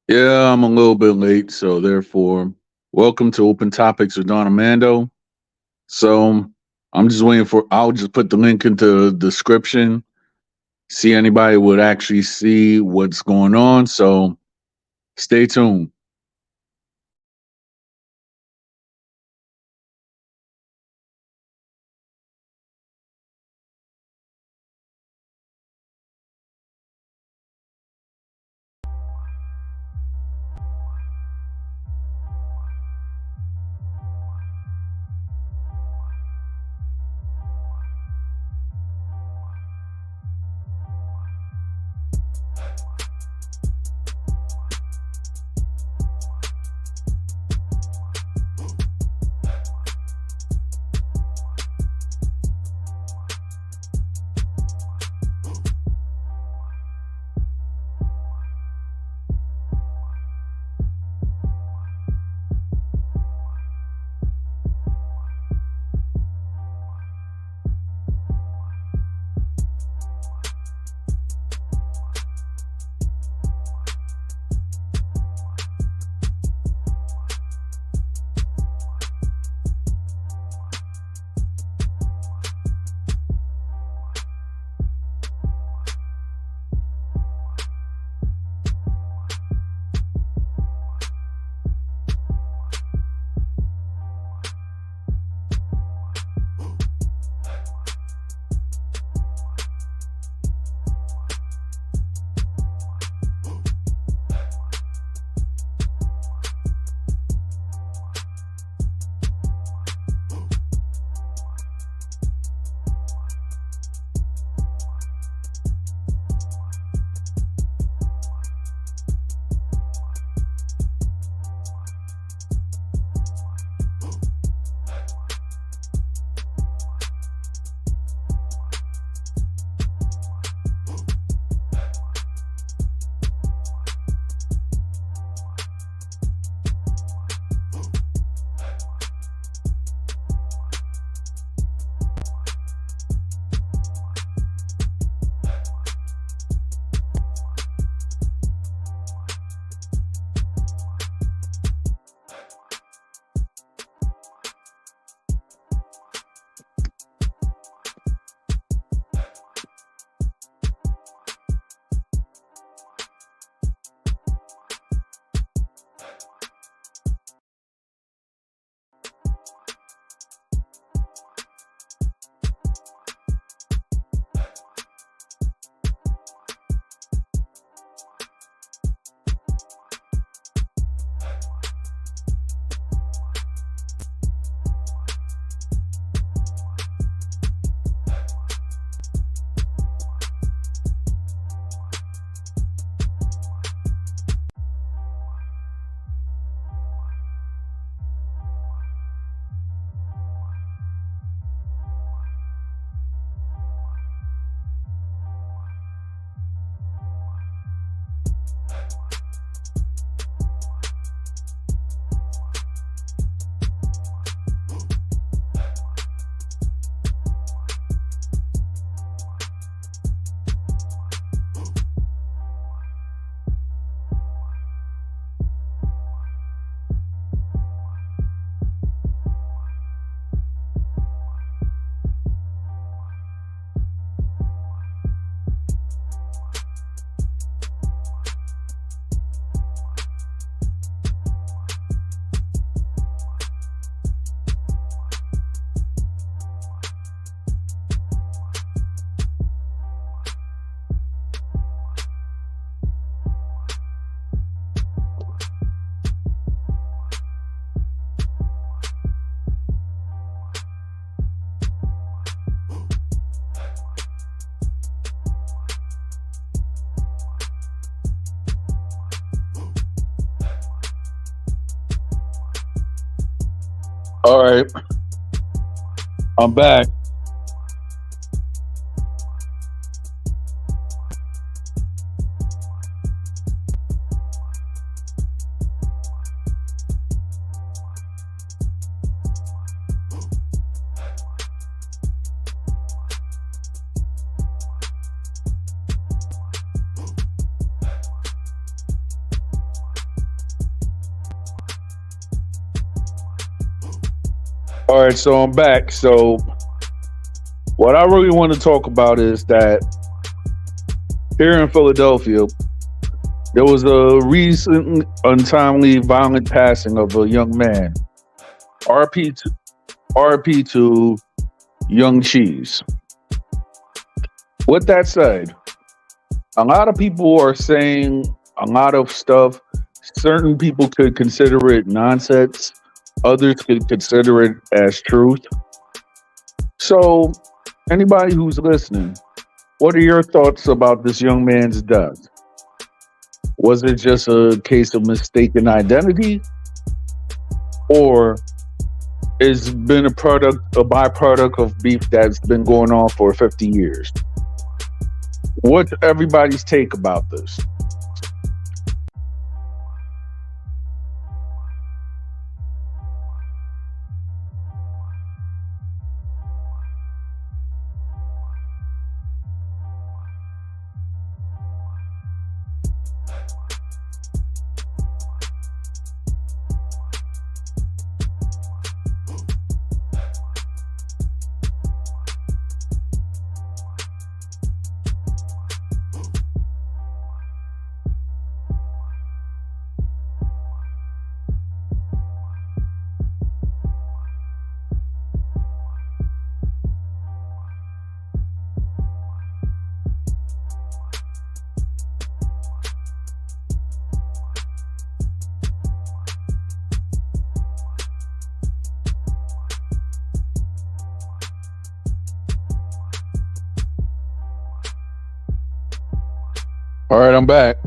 Yeah, I'm a little bit late, so therefore, welcome to Open Topics with Don Armando. So I'm just waiting for. I'll just put the link into the description. See anybody would actually see what's going on. So stay tuned. All right, I'm back. All right, so I'm back. So what I really want to talk about is that here in Philadelphia, there was a recent untimely violent passing of a young man. RP to, RP to Young Cheese. With that said, a lot of people are saying a lot of stuff. Certain people could consider it nonsense. Others could consider it as truth. So, anybody who's listening, what are your thoughts about this young man's death? Was it just a case of mistaken identity, or is been a byproduct of beef that's been going on for 50 years? What's everybody's take about this? All right, I'm back.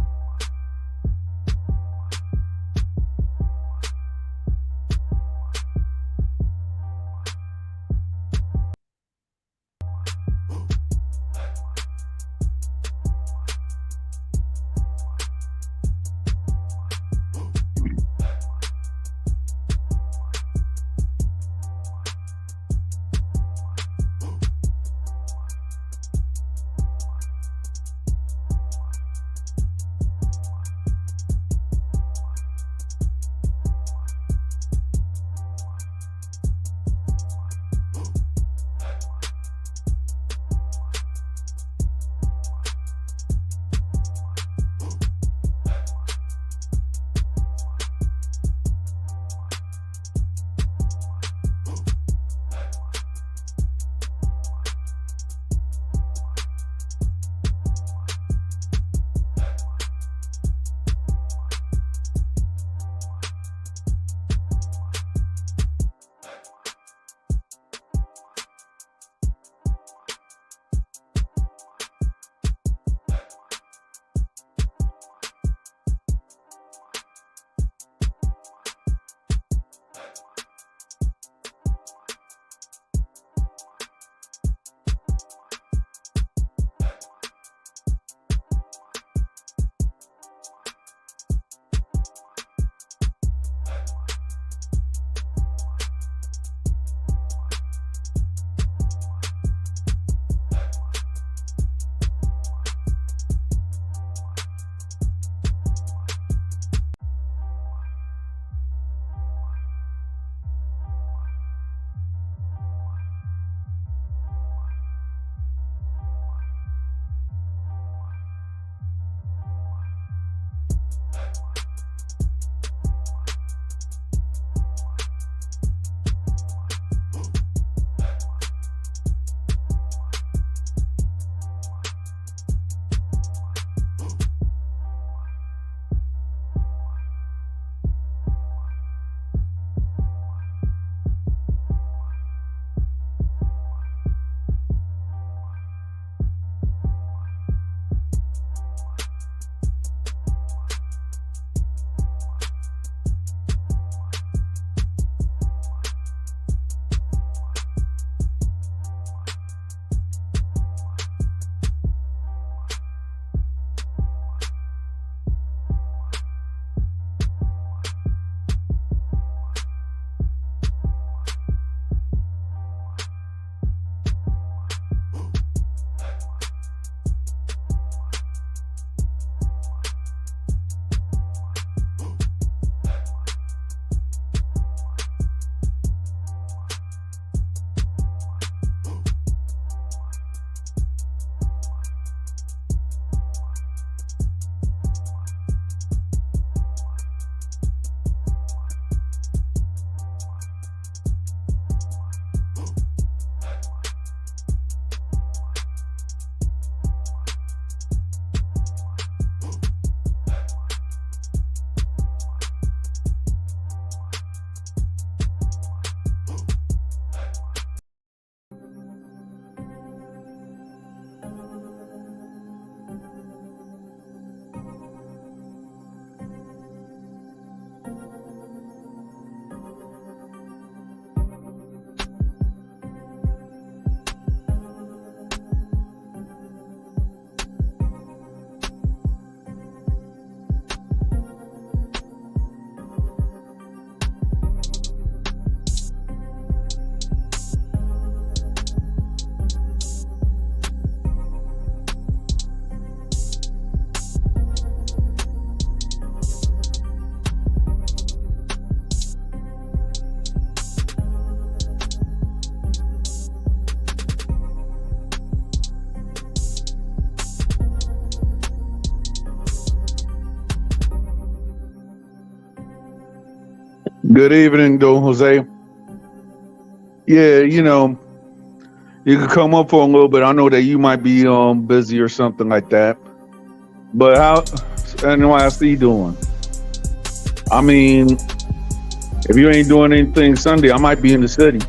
Good evening, Don Jose. Yeah, you could come up for a little bit. I know that you might be busy or something like that. But how NYC doing? I mean, if you ain't doing anything Sunday, I might be in the city.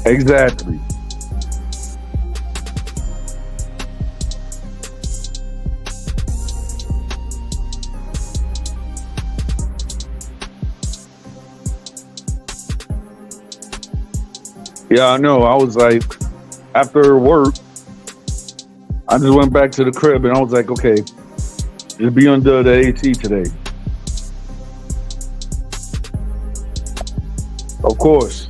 Exactly. Yeah, I know. I was like, after work, I just went back to the crib and I was like, okay, just be under the AC today. Of course.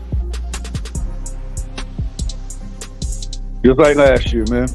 Just like last year, man.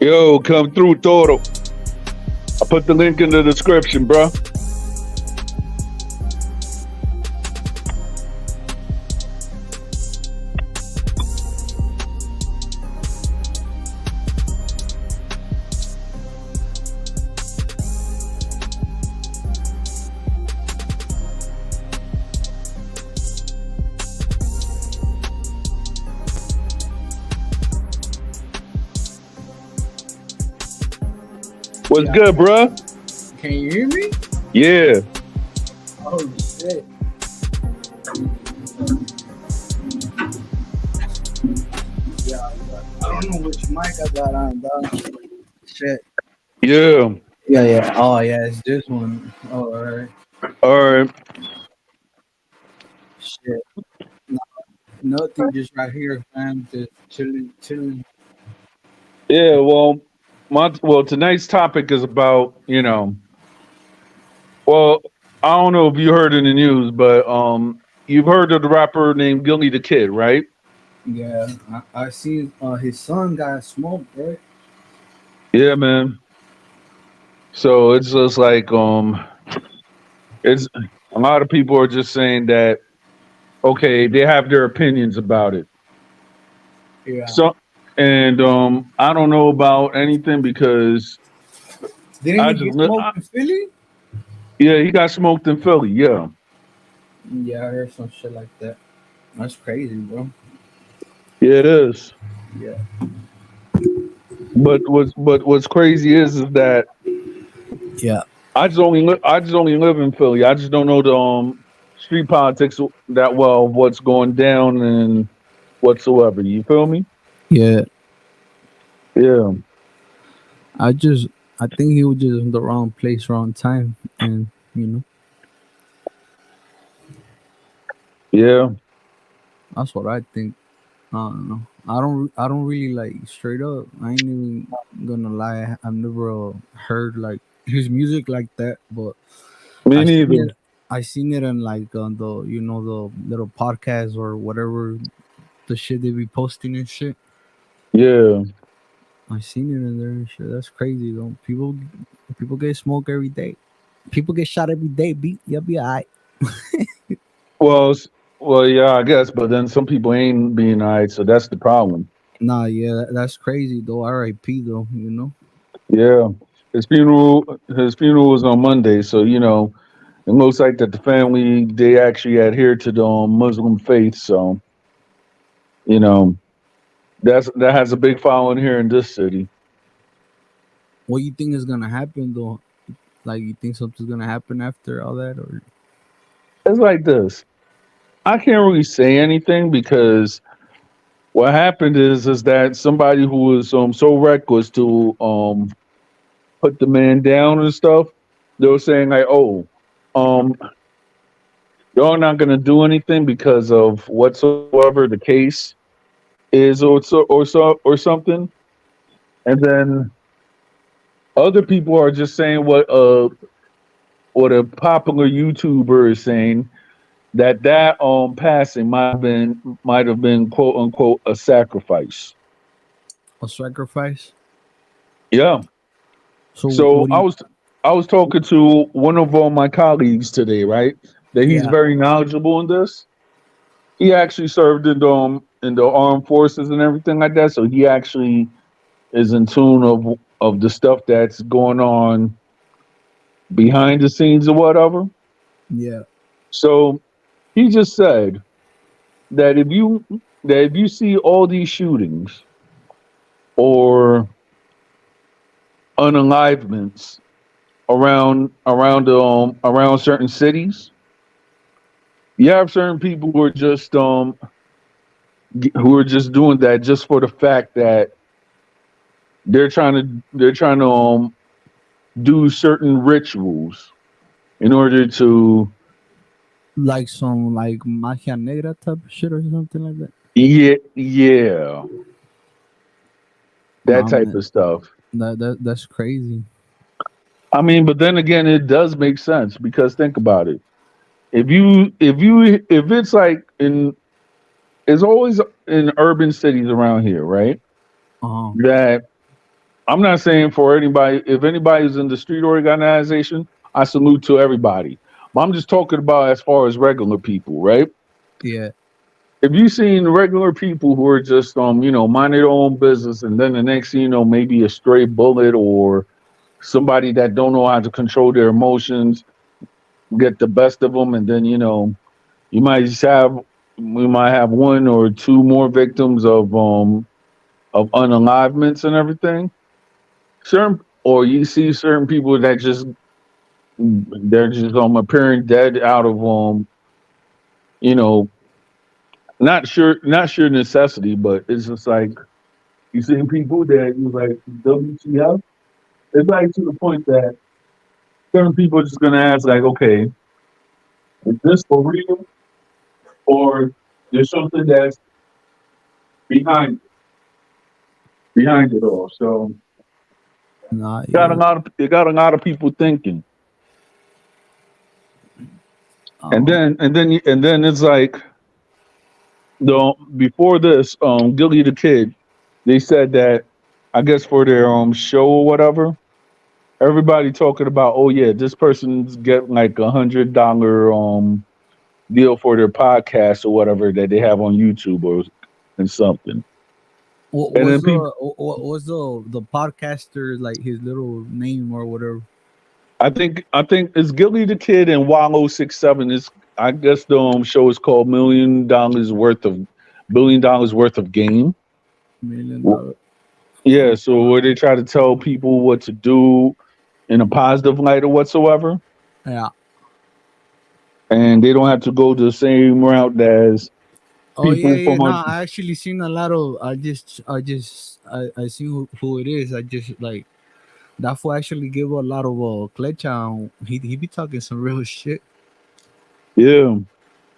Yo, come through, Toro. I put the link in the description, bro. What's Yeah. good, bro? Can you hear me? Yeah. Oh shit. Yeah. I don't know which mic I got on, dog. Shit. Yeah. Yeah, yeah. Oh yeah, it's this one. Oh, alright. All right. Shit. No, nothing, just right here, fam. Just chilling, chilling. Yeah. Well, tonight's topic is about, well, I don't know if you heard in the news, but you've heard of the rapper named Gilly the Kid, right? Yeah, I see. His son got smoked, right? Yeah, man. So it's just like it's a lot of people are just saying that okay, they have their opinions about it. Yeah. So and I don't know about anything because Didn't I he just get smoked in Philly? yeah, he got smoked in Philly. Yeah, Yeah, I heard some shit like that. That's crazy, bro. yeah, it is. Yeah. But what's crazy is that Yeah. I just only live in Philly. I just don't know the street politics that well, what's going down and whatsoever. You feel me? Yeah. Yeah, I just I think he was just in the wrong place, wrong time, and yeah. that's what I think. I don't know. I don't really like straight up. I ain't even gonna lie. I've never heard like his music like that, but Me I seen neither. it. I seen it in like on the the little podcast or whatever the shit they be posting and shit. Yeah. I seen it in there and shit. That's crazy though. People get smoked every day. People get shot every day. You'll be alright. Well, well, yeah, I guess. But then some people ain't being alright, so that's the problem. Nah, yeah, that's crazy though. R.I.P. though. Yeah. His funeral was on Monday, so it looks like that the family they actually adhere to the Muslim faith, so you know that has a big following here in this city. What you think is gonna happen though? Like, you think something's gonna happen after all that, or It's like this. I can't really say anything because what happened is that somebody who was so reckless to put the man down and stuff, they were saying like, oh, um, y'all not gonna do anything because of whatsoever the case is or something. And then other people are just saying what a popular YouTuber is saying that passing might have been quote unquote a sacrifice. a sacrifice? Yeah. So So what do I you? was I was talking to one of my colleagues today, right? That he's Yeah, very knowledgeable in this. He actually served in the armed forces and everything like that. So he actually is in tune of the stuff that's going on behind the scenes or whatever. yeah, So he just said that if you see all these shootings or unalivements around certain cities, you have certain people who are just doing that just for the fact that they're trying to do certain rituals in order to like some like magia negra type of shit or something like that. yeah, that Nah, type man, of stuff. that's crazy. I mean, but then again, it does make sense because think about it. If it's like it's always in urban cities around here, right? Uh huh. That I'm not saying for anybody. If anybody's in the street organization, I salute to everybody. But I'm just talking about as far as regular people, right? Yeah. If you seen regular people who are just mind their own business, and then the next thing you know, maybe a stray bullet or somebody that don't know how to control their emotions get the best of them, and then you might just have we might have one or two more victims of unalivements and everything. Certain or you see certain people that just they're just appearing dead out of you know not sure necessity, but it's just like you see people that you like WTF. It's like to the point that certain people are just gonna ask like, okay, is this for real or there's something that's behind behind it all? So Nah, yeah. you got a lot of people thinking, Um, and then it's like the before this Gilly the Kid, they said that I guess for their show or whatever, everybody talking about, oh yeah, this person's getting like $100 deal for their podcast or whatever that they have on YouTube or and something. what And was then people, what was the podcaster like his little name or whatever? I think it's Gilly the Kid and Wallow 67 is I guess the show is called $1 billion worth of game. Million W- dollar. Yeah, so where they try to tell people what to do in a positive light or whatsoever, Yeah. and they don't have to go the same route as Oh yeah, people yeah. from No, a I actually seen a lot of. I seen who it is. I just like that fool actually give a lot of Klecha. He be talking some real shit. yeah.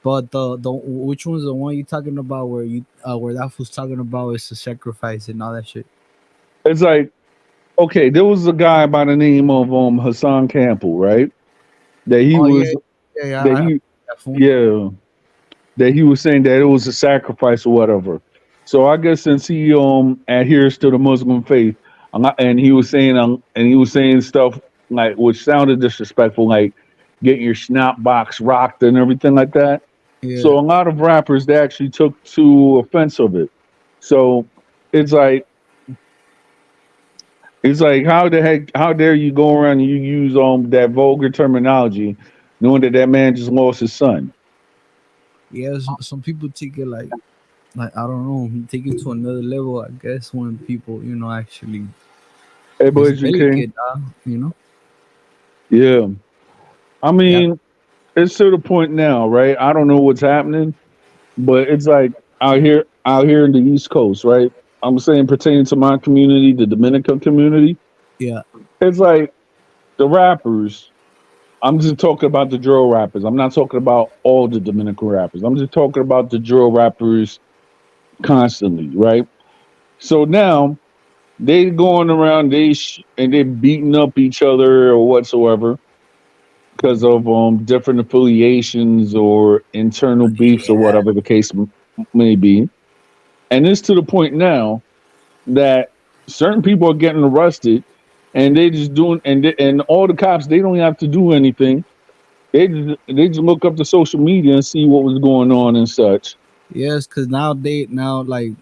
But the which one's the one you talking about where you where that fool's talking about is the sacrifice and all that shit. It's like okay, there was a guy by the name of Hassan Campbell, right? That he Oh yeah, was yeah, yeah. that he That fool. yeah that he was saying that it was a sacrifice or whatever. So I guess since he adheres to the Muslim faith, and he was saying stuff like which sounded disrespectful, like get your snap box rocked and everything like that. Yeah. So a lot of rappers they actually took to offense of it. So it's like it's like how the heck how dare you go around and you use that vulgar terminology, knowing that that man just lost his son. Yeah, some people take it like I don't know, take it to another level. I guess when people actually Hey, it's boys, you can delicate, you know. yeah. I Yeah, mean, it's to the point now, right? I don't know what's happening, but it's like out here in the East Coast, right? I'm saying pertaining to my community, the Dominican community. yeah, It's like the rappers. I'm just talking about the drill rappers. I'm not talking about all the Dominican rappers. I'm just talking about the drill rappers constantly, right? So now they going around, and they beating up each other or whatsoever because of different affiliations or internal beefs or yeah. whatever the case may be. And it's to the point now that certain people are getting arrested, and they just doing and all the cops they don't have to do anything. They just look up the social media and see what was going on and such. Yes, because now like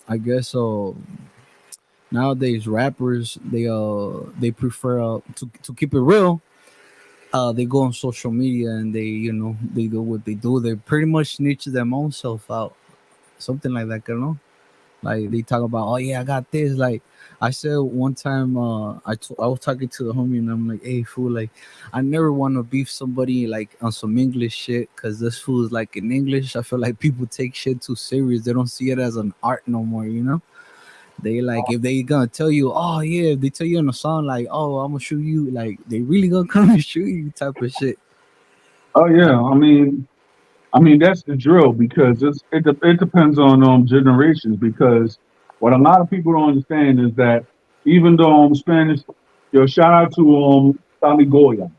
I guess nowadays rappers they prefer to keep it real. They go on social media and they do what they do. They pretty much snitch them own self out, something like that, you know. Like they talk about, oh yeah, I got this. Like I said one time, I was talking to the homie and I'm like, hey fool, like I never want to beef somebody like on some English shit because this fool is like in English. I feel like people take shit too serious. They don't see it as an art no more, you know. They like if they gonna tell you, oh yeah, if they tell you in a song like, oh I'm gonna shoot you, like they really gonna come and shoot you type of shit. Oh yeah, I mean that's the drill because it depends on generations because what a lot of people don't understand is that even though Spanish, shout out to Tommy Goya,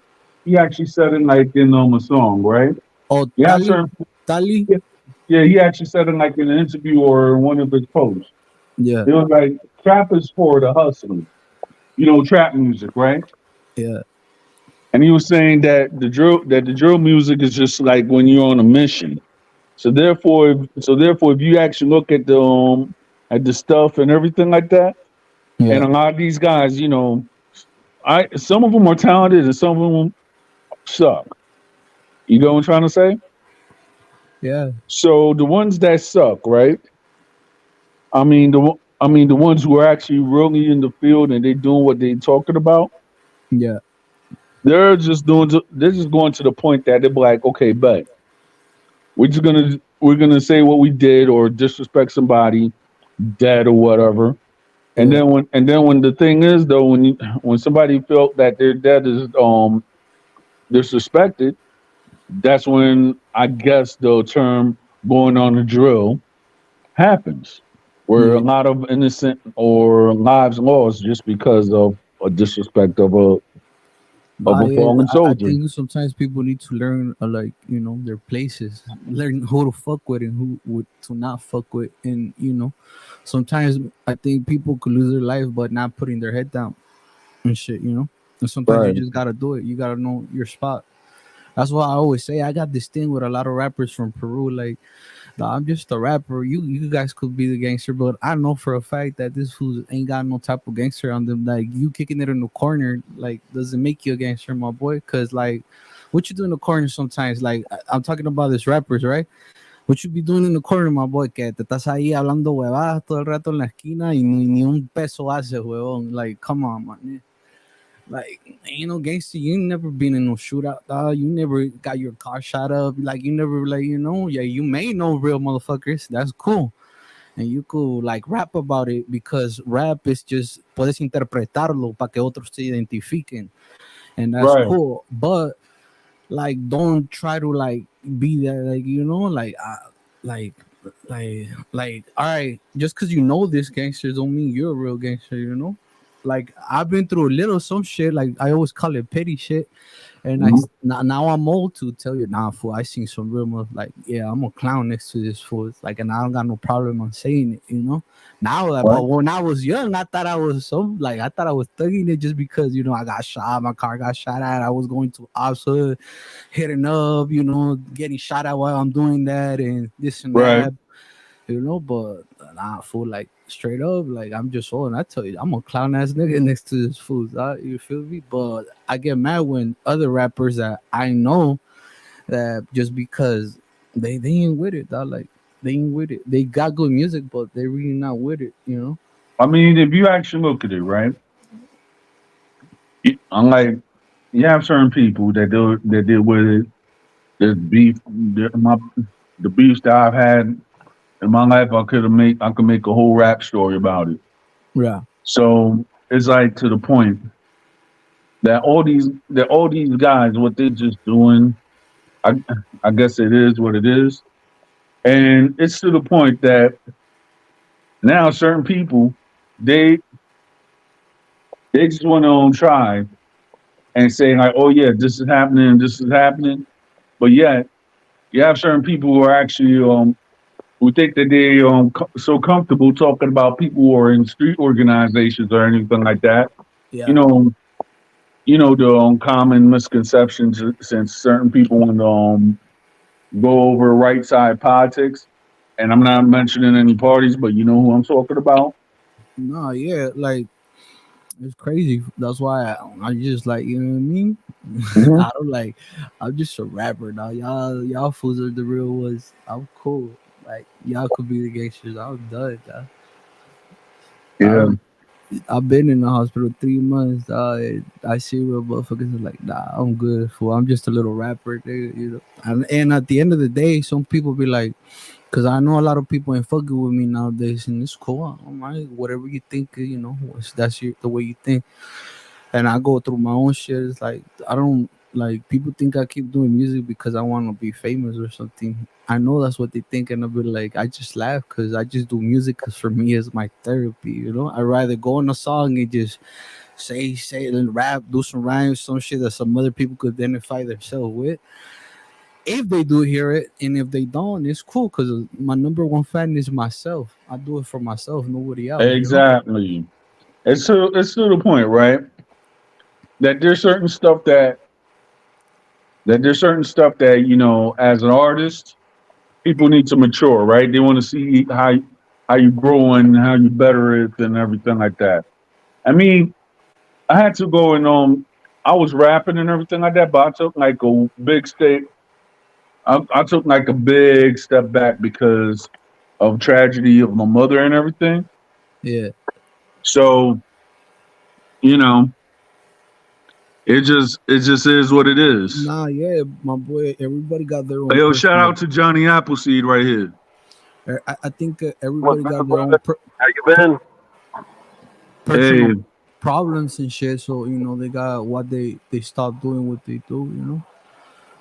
he actually said it like in a song, right? Oh Yeah, Tali, sir. Tali, Yeah, yeah, he actually said it like in an interview or in one of his posts. yeah, It was like trap is for the hustlers. trap music, right? Yeah, And he was saying that the drill music is just like when you're on a mission. So therefore, if you actually look at the stuff and everything like that, and yeah, a lot of these guys, I some of them are talented and some of them suck. You know what I'm trying to say? yeah, So the ones that suck, right? I mean the ones who are actually really in the field and they doing what they talking about. yeah, They're just going to the point that they're like, okay, but we're gonna say what we did or disrespect somebody, dead or whatever. And yeah, then when the thing is though, when somebody felt that their dead is disrespected, that's when I guess the term going on the drill happens, where a yeah. lot of innocent or lives lost just because of a disrespect of Nah, a yeah, fallen I soldier. think sometimes people need to learn, like, their places, learn who to fuck with and who would to not fuck with, and sometimes I think people could lose their life, but not putting their head down and shit. And sometimes you Right, just gotta do it. You gotta know your spot. That's why I always say I got this thing with a lot of rappers from Peru. Like, nah, I'm just a rapper. You guys could be the gangster, but I know for a fact that this fool ain't got no type of gangster on them. Like, you kicking it in the corner, like, doesn't make you a gangster, my boy. Cause like, what you do in the corner sometimes, like, I'm talking about this rappers, right? What you be doing in the corner, my boy, que te estás ahí hablando huevadas todo el rato en la esquina y ni un peso haces, huevón. Like, come on, man. Like, ain't no gangster. You ain't never been in no shootout, dog. You never got your car shot up. Like, you never, like, yeah, you may know real motherfuckers. That's cool. And you could, like, rap about it because rap is just, puedes interpretarlo para que otros se identifiquen. And that's right, cool. But, like, don't try to, like, be that, like, like, like, all right, just because you know this gangster don't mean you're a real gangster. Like, I've been through a little some shit. Like, I always call it petty shit, and mhm, now I'm old to tell you, nah, fool. I seen some real like, yeah, I'm a clown next to this fool. It's like, and I don't got no problem on saying it. Now, like, right, but when I was young, I thought I was I thought I was thugging it just because I got shot, my car got shot at, I was going to ops hood, hitting up, getting shot at while I'm doing that and this and right. that. But nah, fool, like, straight up, like, I'm just old, and I tell you, I'm a clown ass nigga next to this fool. You feel me? But I get mad when other rappers that I know that just because they ain't with it, dog. Like, they ain't with it. They got good music, but they really not with it. I mean, if you actually look at it, right, unlike you have certain people that deal with it. There's beef. The beefs that I've had in my life, I could make a whole rap story about it. Yeah, So it's like to the point that all these guys, what they're just doing, I I guess it is what it is, and it's to the point that now certain people they they just want to try and say like, oh yeah, this is happening, but yet you have certain people who are actually who think that they so comfortable talking about people who are in street organizations or anything like that. You yeah. know, the common misconceptions since certain people want to go over right side politics, and I'm not mentioning any parties, but you know who I'm talking about. No, yeah, like, it's crazy. That's why I just, like, you know what I mean. Hmm. I don't like. I'm just a rapper, dog. Y'all fools are the real ones. I'm cool. Like, y'all could be the gangsters. I'm done, dog. Yeah, I've I've been in the hospital 3 months. I see real motherfuckers are like, nah, I'm good. For I'm just a little rapper, nigga. And at the end of the day, some people be like, cause I know a lot of people ain't fucking with me nowadays, and it's cool. I'm like, whatever you think, that's the way you think. And I go through my own shit. It's like, I don't, like, people think I keep doing music because I want to be famous or something. I know that's what they think, and I'll be like, I just laugh because I just do music because for me it's my therapy. I rather go on a song and just say and rap, do some rhymes, some shit that some other people could identify themselves with. If they do hear it, and if they don't, it's cool because my number one fan is myself. I do it for myself, nobody else. exactly, it's to the point, right? That there's certain stuff that there's certain stuff that as an artist, people need to mature, right? They want to see how you growing, how you better it, and everything like that. I mean, I had to go and I was rapping and everything like that, but I took like a big step. I took like a big step back because of tragedy of my mother and everything. Yeah. So you know, it just is what it is. Nah, yeah, my boy. Everybody got their Hey, own yo, shout personal. out to Johnny Appleseed right here. I think What's everybody got good, their own brother? How you been? personal Hey, problems and shit. So they got what they stop doing what they do.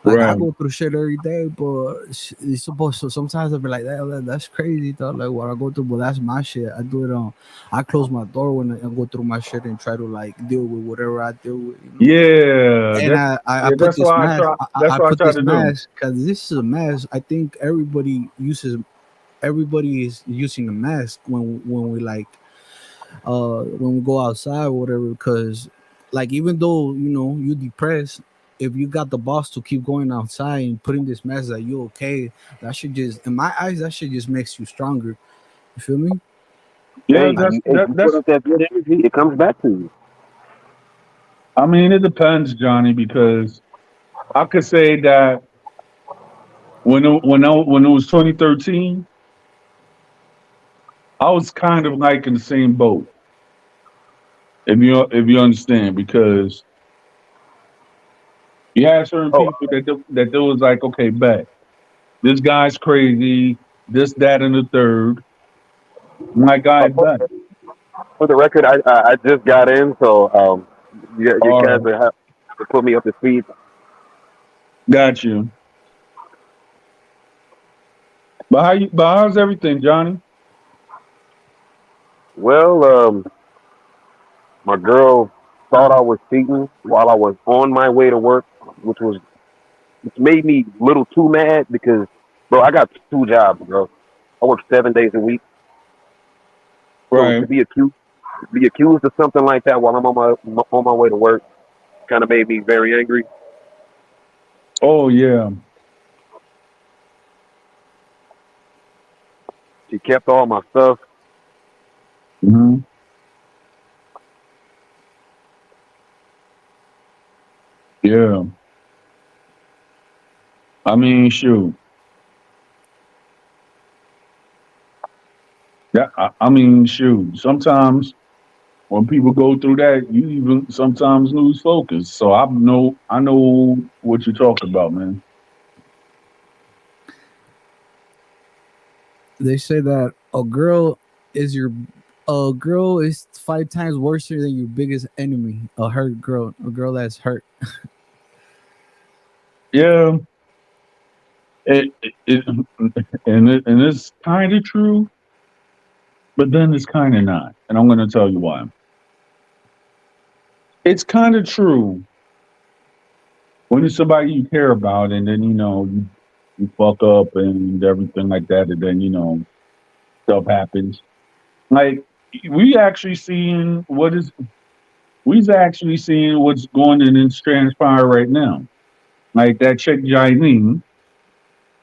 Like I right. go through shit every day, but it's supposed to. Sometimes I be like, that's crazy, though. Like what I go through, but that's my shit. I do it on. I close my door when I go through my shit and try to like deal with whatever I deal with. Yeah, And I yeah, put this mask. that's I what I put try this to do. mask because this is a mask. I think everybody is using the mask when we like when we go outside or whatever, because like even though you depressed, if you got the boss to keep going outside and putting this mask that you okay, that should just, in my eyes, that shit just makes you stronger. You feel me? Yeah, Hey, Like, you put that's. up that good energy, it comes back to you. I mean, it depends, Johnny, because I could say that when it was 2013, I was kind of like in the same boat. If you understand, because you had certain Oh, people that there was like, okay, bet this guy's crazy, this, that, and the third. I'm like, all right, bet. for the record, I just got in, so you All guys right, have to put me up to speed. got you. But how's everything, Johnny? Well, my girl thought I was cheating while I was on my way to work, which made me a little too mad because, bro, I got two jobs, bro. I work 7 days a week, so Right. to be accused of something like that while I'm on my way to work kind of made me very angry. Oh yeah. She kept all my stuff. Hmm. Yeah. I mean, shoot. I mean, shoot. Sometimes when people go through that, you even sometimes lose focus. So I know what you're talking about, man. they say that is your a girl is 5 times worse than your biggest enemy. A girl that's hurt. Yeah. It and it's kind of true, but then it's kind of not. And I'm going to tell you why. It's kind of true when it's somebody you care about, and then you fuck up and everything like that, and then stuff happens. Like we actually seeing what is we's actually seeing what's going in and transpire right now. Like that chick Jailene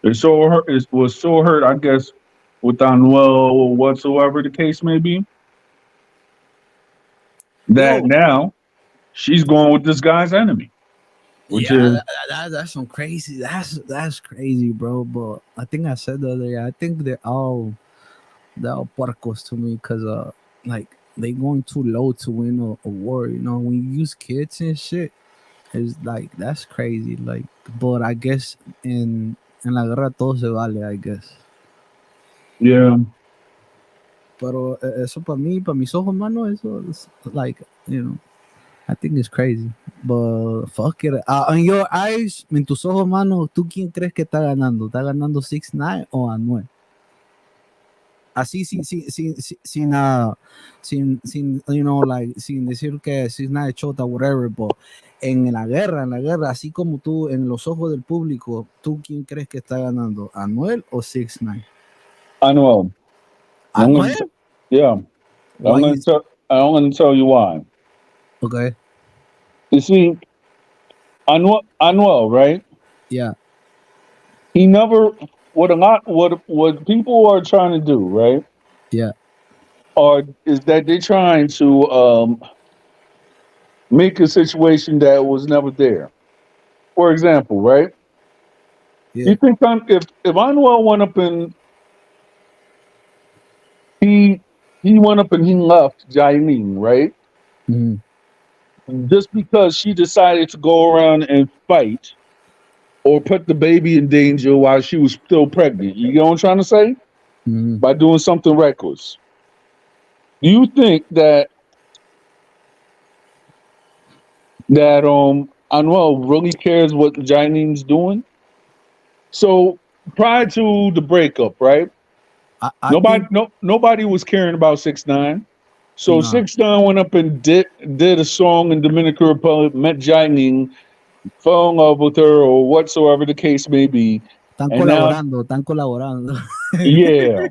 was so hurt, I guess, with unwell or whatsoever the case may be, that Yo, now she's going with this guy's enemy, which yeah, is that's some crazy. That's crazy, bro. But I think I said the other day. I think they're all porcos to me because like they going too low to win a war. When you use kids and shit, it's like that's crazy. Like, but I guess en la guerra todo se vale. I guess. yeah. Pero eso para mis ojos, mano, eso es like I think it's crazy. But fuck it. In your eyes, en tus ojos, mano, ¿tú quién crees que está ganando? ¿Está ganando 6ix9ine o Anuel? Así sin like sin decir que 6ix9ine es chota, whatever, but en la guerra, así como tú, en los ojos del público, ¿tú quién crees que está ganando? ¿Anuel o 6ix9ine? I know. I'm gonna ¿Anuel? yeah. Why I'm you gonna tell. I'm going to tell you why. Okay. You see, Anuel, right? Yeah. He never what people are trying to do, right? Yeah. Or is that they're trying to make a situation that was never there. For example, right? You Yeah. think if Anuel went up and he he went up and he left Jailene, right? Mhm. Just because she decided to go around and fight or put the baby in danger while she was still pregnant. You know what I'm trying to say? Mhm. By doing something reckless. Do you think that Anuel really cares what Jaine's doing? So prior to the breakup, right? I think Nobody was caring about 6ix9ine. So no. 6ix9ine went up and did a song in Dominican Republic, met Janine, fell in love with her, or whatsoever the case may be. Están And now, colaborando, están colaborando. yeah,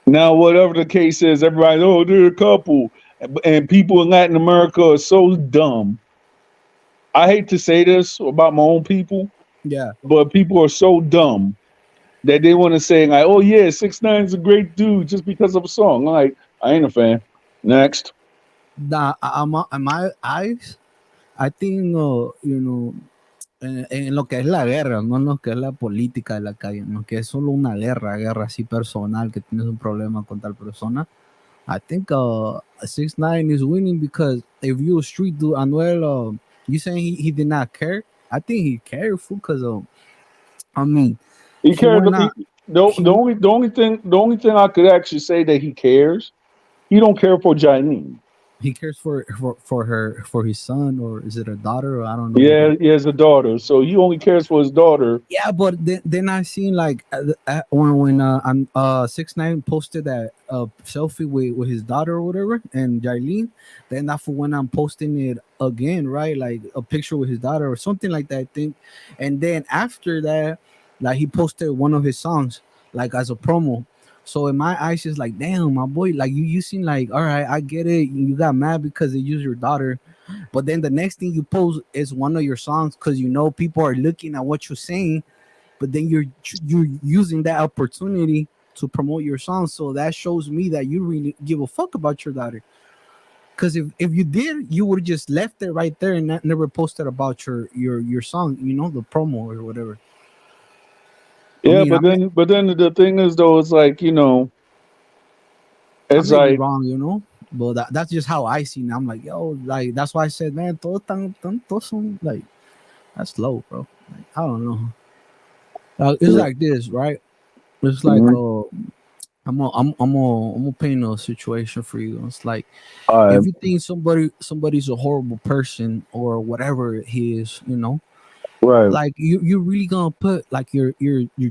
now whatever the case is, everybody, oh, they're a couple, and people in Latin America are so dumb. I hate to say this about my own people, Yeah. but people are so dumb that they want to say like, "Oh yeah, 6ix9ine's a great dude just because of a song." I'm like, I ain't a fan. Next, Nah, in my eyes, I think, en lo que es la guerra, no en lo que es la política de la calle, no que es solo una guerra así personal, que tienes un problema con tal persona. I think 6ix9ine is winning because if you a street dude, Anuel, you saying he did not care? I think he cared, fool, because I mean, he he cares. went out. The only thing I could actually say that he cares, he don't care for Janine. He cares for his son, or is it a daughter, or I don't know what it Yeah, is. he has a daughter, so he only cares for his daughter. Yeah, but then I seen like when 6ix9ine posted that selfie with his daughter or whatever and Jarlene, then that's when I'm posting it again, right? Like a picture with his daughter or something like that, I think. And then after that, like he posted one of his songs like as a promo. So in my eyes, it's like, damn, my boy, like you seem like, all right, I get it. You got mad because they used your daughter, but then the next thing you post is one of your songs because you know people are looking at what you're saying, but then you're using that opportunity to promote your song. So that shows me that you really give a fuck about your daughter. Because if you did, you would have just left it right there and never posted about your song, the promo or whatever. I Yeah, mean, but then the thing is though, it's like I it's may be like wrong, but that's just how I see it. I'm like, yo, like that's why I said, man, todos son like that's low, bro. Like, I don't know. It's like this, right? It's like mhm. I'm gonna paint a situation for you. It's like All if right, you think somebody's a horrible person or whatever he is, right. like you really gonna put like your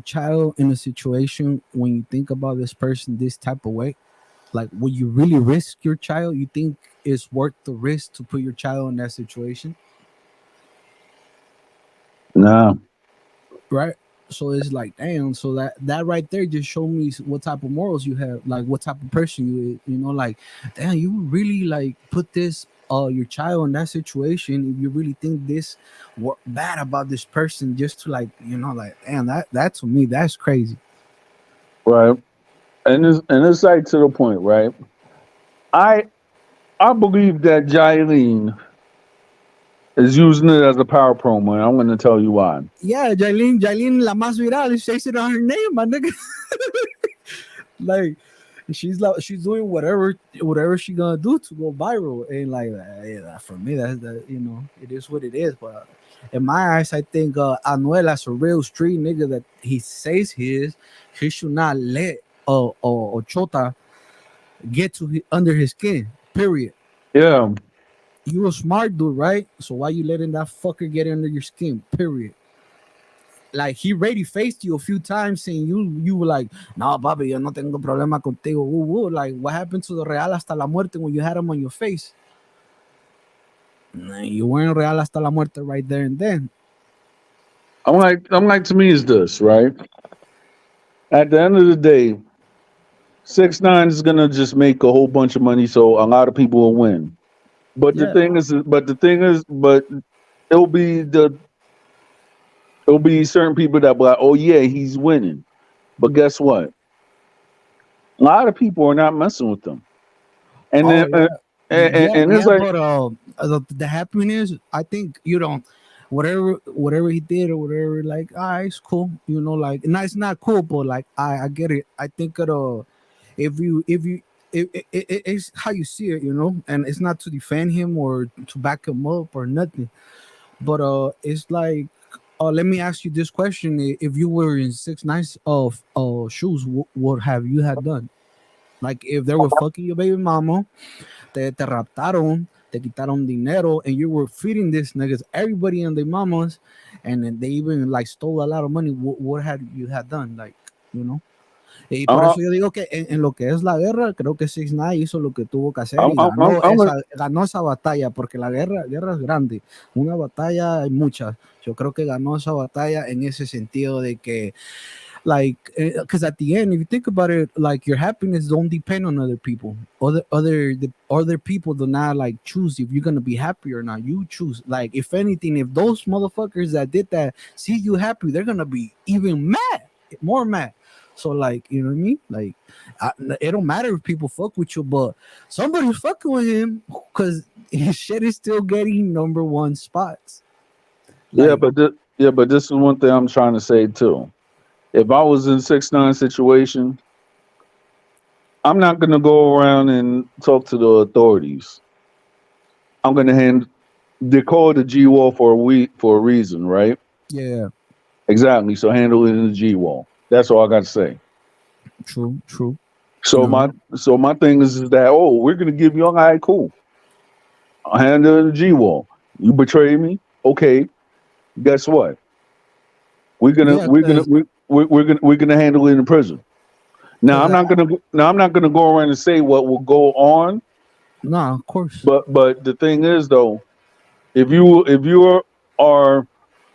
child in a situation when you think about this person this type of way. Like, would you really risk your child? You think it's worth the risk to put your child in that situation? Nah, Right? So it's like, damn. So that right there just showed me what type of morals you have, like what type of person like, damn, you really like put this your child in that situation. If you really think this bad about this person, just to like, like, damn, that to me that's crazy. right. And it's like to the point, right? I I believe that Jailene is using it as a power promo, and I'm going to tell you why. Yeah, Jailin, la más viral, says it on her name, my nigga. Like she's doing whatever she gonna do to go viral, and like yeah, for me that it is what it is. But in my eyes, I think Anuel, as a real street nigga that he says he is, he should not let Chota get under his skin. Period. Yeah, You a smart dude, right? So why you letting that fucker get under your skin? Period. Like he already faced you a few times saying you were like, no, papi, yo no tengo problema contigo. Like what happened to the Real hasta la muerte when you had him on your face? Nah, you weren't Real hasta la muerte right there and then. I'm like to me is this right. At the end of the day, 6ix9ine is gonna just make a whole bunch of money, so a lot of people will win. Yeah, But it'll be the it'll be certain people that be like, oh yeah, he's winning. But guess what? A lot of people are not messing with them, and oh then yeah, and it's like, but the happiness, I think, whatever he did or whatever, like, it's cool, like, no, it's not cool, but like, I get it. I think if you it's how you see it, and it's not to defend him or to back him up or nothing, but it's like, let me ask you this question: if you were in 6ix9ine's of shoes, what have you had done? Like, if they were fucking your baby mama, te raptaron, te quitaron dinero, and you were feeding these niggas, everybody and their mamas, and then they even like stole a lot of money. What had you had done? Like, you know. Y por uh, eso yo digo que en lo que es la guerra, creo que 6ix9ine hizo lo que tuvo que hacer y I'm gonna, ganó esa batalla, porque la guerra es grande. Una batalla hay muchas. Yo creo que ganó esa batalla en ese sentido de que, like, because at the end, if you think about it, like, your happiness don't depend on other people. Other people do not like choose if you're gonna be happy or not. You choose. Like, if anything, if those motherfuckers that did that see you happy, they're gonna be even mad, more mad. So, like, you know what I mean? Like, it don't matter if people fuck with you, but somebody's fucking with him because his shit is still getting number one spots. yeah, Like, but this is one thing I'm trying to say too. If I was in 6ix9ine situation, I'm not gonna go around and talk to the authorities. I'm gonna hand they call it a G wall for a reason, right? yeah, Exactly. So handle it in the G wall. That's all I got to say. true. You So know, my thing is that, oh, we're gonna give you all right, cool. I'll handle it in the G wall. You betray me, okay? Guess what? We're gonna yeah, we're gonna we're gonna handle it in prison. Now because I'm not gonna go around and say what will go on. no, of course, But the thing is though, if you are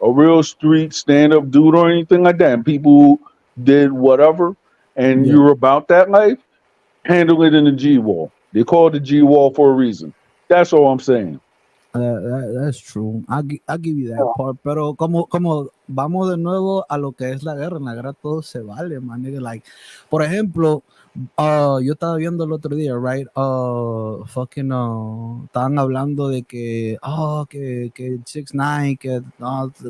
a real street stand up dude or anything like that, and people did whatever, and yeah. you're about that life, handle it in the G wall. They call it the G wall for a reason. That's all I'm saying. That's true. I give you that part. Pero como vamos de nuevo a lo que es la guerra. En la guerra todo se vale, man. Nigga. Like, por ejemplo, yo estaba viendo el otro día, right? Estaban hablando de que 6ix9ine,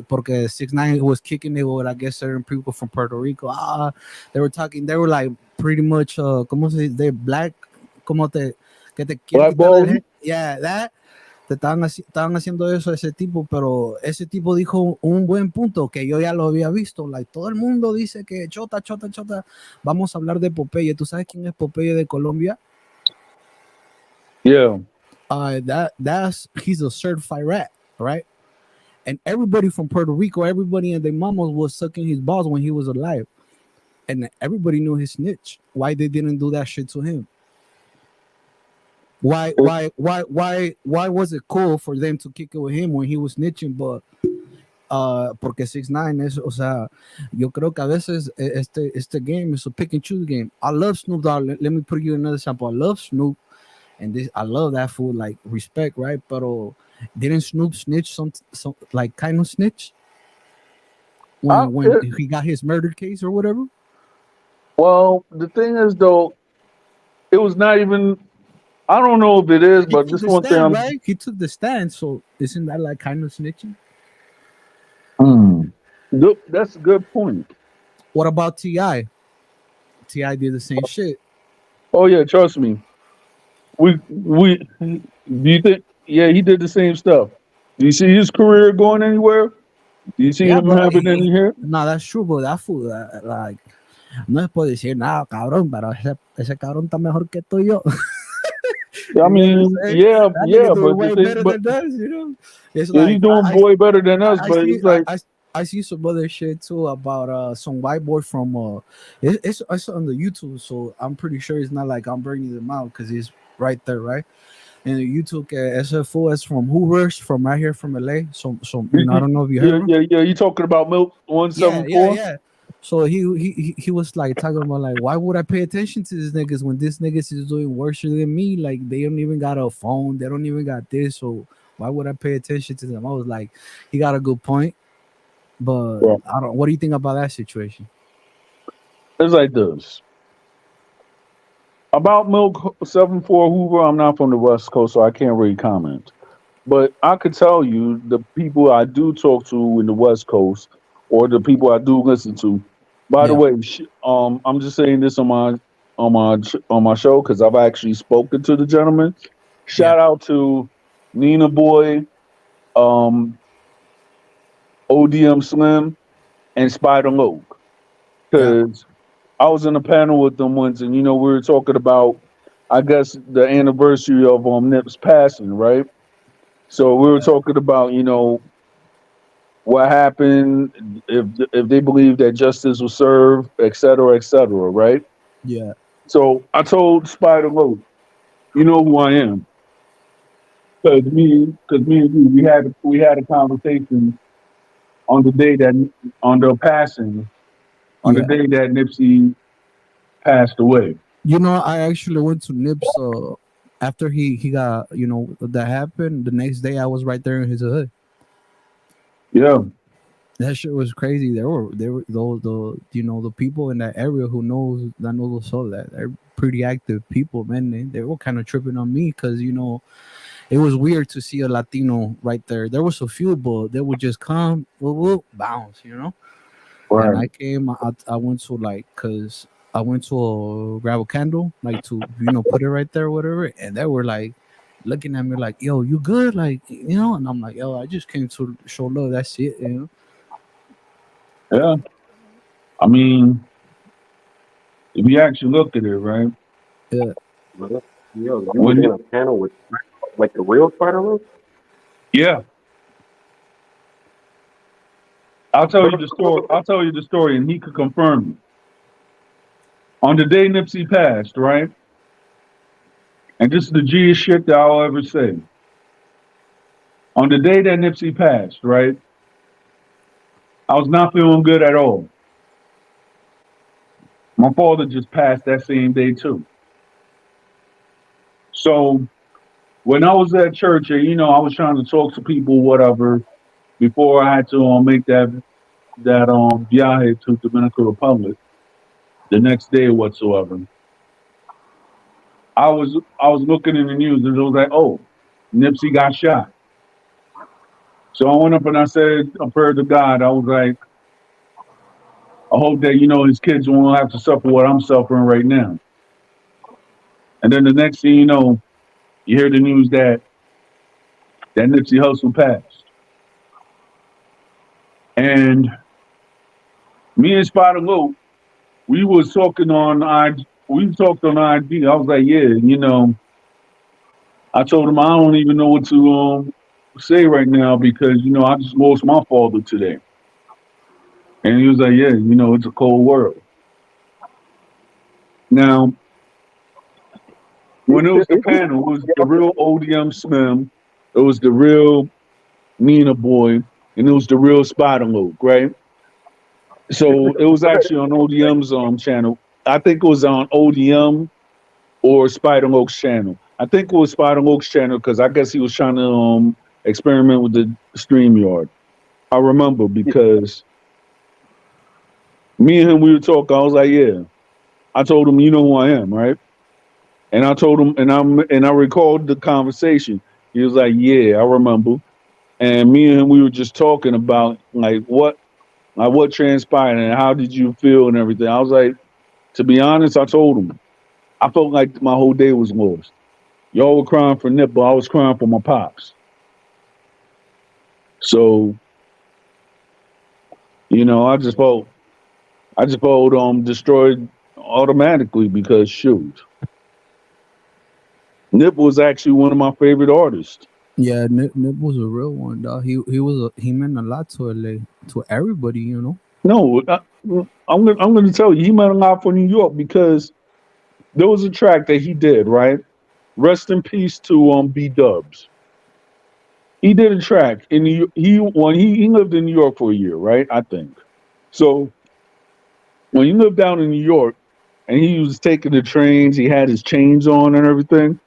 porque 6ix9ine was kicking it with, I guess, certain people from Puerto Rico. They were like pretty much, ¿cómo se dice? They're black, como que te quieren quitar del Blackballing. yeah, that estaban haciendo eso a ese tipo, pero ese tipo dijo un buen punto que yo ya lo había visto. Like, todo el mundo dice que chota, chota, chota. Vamos a hablar de Popeye. ¿Tú sabes quién es Popeye de Colombia? Yeah. He's a certified rat, right? And everybody from Puerto Rico, everybody and their mamas was sucking his balls when he was alive, and everybody knew his snitch. Why they didn't do that shit to him? Why was it cool for them to kick it with him when he was snitching, but porque 6ix9ine es, o sea, yo creo que a veces este game is a pick and choose game. I love Snoop Dogg. Let me put you another example. I love Snoop, and I love that fool, like, respect, right? Pero didn't Snoop snitch some like kind of snitch when It, he got his murder case or whatever? well, the thing is though, it was not even. I don't know if it is, He but took this the one thing. stand, right? He took the stand, so isn't that like kind of snitching? Hmm. That's a good point. What about Ti? Ti did the same shit. Oh yeah, trust me. We do you think? Yeah, he did the same stuff. Do you see his career going anywhere? Do you see Yeah, him but having any hit? no, that's true, but that fool, like, no es por decir nada, cabrón, pero ese cabrón está mejor que tú y yo. I You know what I'm mean, saying? yeah, That nigga yeah, doing but the way thing, better but than us. It's yeah, he's like doing boy better than us. I But see it's like, I see some other shit too about some white boy from it's on the YouTube, so I'm pretty sure it's not like I'm bringing them out because it's right there, right? And YouTube SFO is from Hoovers, from right here from LA. So I don't know if you heard yeah, of him. yeah, yeah. You talking about Milk One Yeah, Seven yeah, Four? yeah. So he was like talking about like, why would I pay attention to these niggas when this niggas is doing worse than me? Like they don't even got a phone, they don't even got this. So why would I pay attention to them? I was like, he got a good point, but Yeah. I don't. What do you think about that situation? It's like this. About Milk 74 Hoover, I'm not from the West Coast, so I can't really comment. But I could tell you the people I do talk to in the West Coast, or the people I do listen to. By the Yeah, way, I'm just saying this on my show because I've actually spoken to the gentleman. yeah, Shout out to Nina Boy, um, ODM Slim, and Spider Loke. yeah, Because I was in a panel with them once, and we were talking about, I guess, the anniversary of Nip's passing, right? So we were talking about, what happened, if they believe that justice was served, et cetera, right? yeah, So I told Spider Loke, you know who I am, because me and you, we had a conversation on the day that on the passing, on the yeah. day that Nipsey passed away. You know, I actually went to Nips after he got that happened. The next day, I was right there in his hood. Yeah, That shit was crazy. There were those the people in that area who knows that knows so that they're pretty active people, man. They were kind of tripping on me because it was weird to see a Latino right there. There was a few, but they would just come, whoop, whoop, bounce. And right. I came, I went to like, cause I went to grab a candle, like to put it right there, or whatever. And they were like looking at me like, "Yo, you good?" Like, and I'm like, "Yo, I just came to show love. That's it." Yeah, I mean, if you actually look at it, right? Yeah, Yo, you was When in a panel with like the real Spider-Man? yeah, I'll tell you the story. I'll tell you the story, and he could confirm it. On the day Nipsey passed, right? And this is the G's shit that I'll ever say. On the day that Nipsey passed, right? I was not feeling good at all. My father just passed that same day too. So when I was at church, and I was trying to talk to people, whatever, before I had to make that viaje to Dominican Republic the next day or whatsoever. I was looking in the news and it was like, oh, Nipsey got shot. So I went up and I said a prayer to God. I was like, I hope that his kids won't have to suffer what I'm suffering right now. And then the next thing you know, you hear the news that Nipsey Hussle passed. And me and Spider Low, we was talking on I we talked on IG. I was like, yeah, I told him I don't even know what to say right now because I just lost my father today. And he was like, yeah, it's a cold world. Now, when it was the panel, it was the real ODM Slim, it was the real Nina Boy, and it was the real Spider Loke, right? So it was actually on ODM's channel. I think it was on ODM or Spider Loke's channel. I think it was Spider Loke's channel because I guess he was trying to experiment with the StreamYard. I remember because me and him we were talking. I was like, yeah. I told him, you know who I am, right? And I told him, and I recalled the conversation. He was like, yeah, I remember. And me and him we were just talking about like what transpired and how did you feel and everything. I was like, to be honest, I told him I felt like my whole day was lost. Y'all were crying for Nip, but I was crying for my pops. So I just felt destroyed automatically because shoot, Nip was actually one of my favorite artists. yeah. Nip was a real one, dog. He meant a lot to LA, to everybody. No, I'm gonna tell you, he meant a lot for New York because there was a track that he did, right? Rest in peace to B Dubs. He did a track in New he when he lived in New York for a year, right? I think. So when he lived down in New York and he was taking the trains, he had his chains on and everything.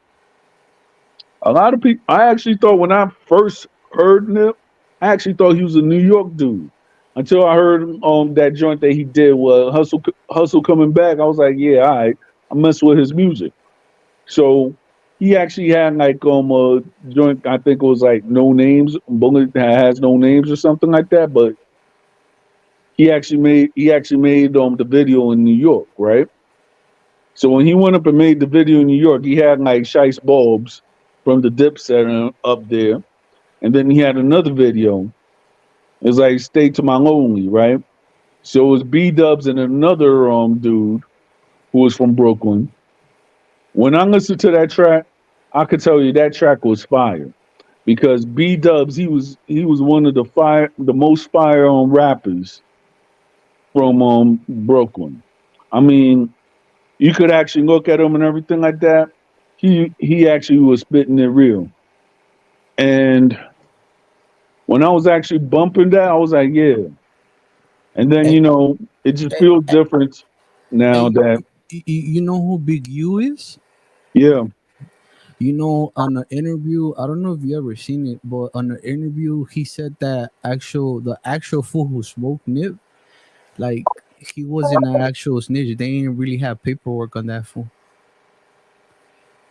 A lot of people, I actually thought when I first heard Nip, I actually thought he was a New York dude. Until I heard that joint that he did with Hustle coming back, I was like, yeah, all right, I mess with his music. So he actually had like a joint, I think it was like No Names, Bullet that has No Names or something like that. But he actually made the video in New York, right? So when he went up and made the video in New York, he had like Shice Bulbs from the Dip Center up there. And then he had another video. It's like Stay to My Lonely, right? So it was B Dubs and another dude who was from Brooklyn. When I listened to that track, I could tell you that track was fire. Because B Dubs, he was one of the most fire rappers from Brooklyn. I mean, you could actually look at him and everything like that. He actually was spitting it real. And when I was actually bumping that, I was like, yeah. And then Hey, it just hey, feels different hey, now that you know who Big U is? yeah, You know, on an interview, I don't know if you ever seen it, but on an interview, he said that the actual fool who smoked Nip, like he wasn't an actual snitch. They didn't really have paperwork on that fool.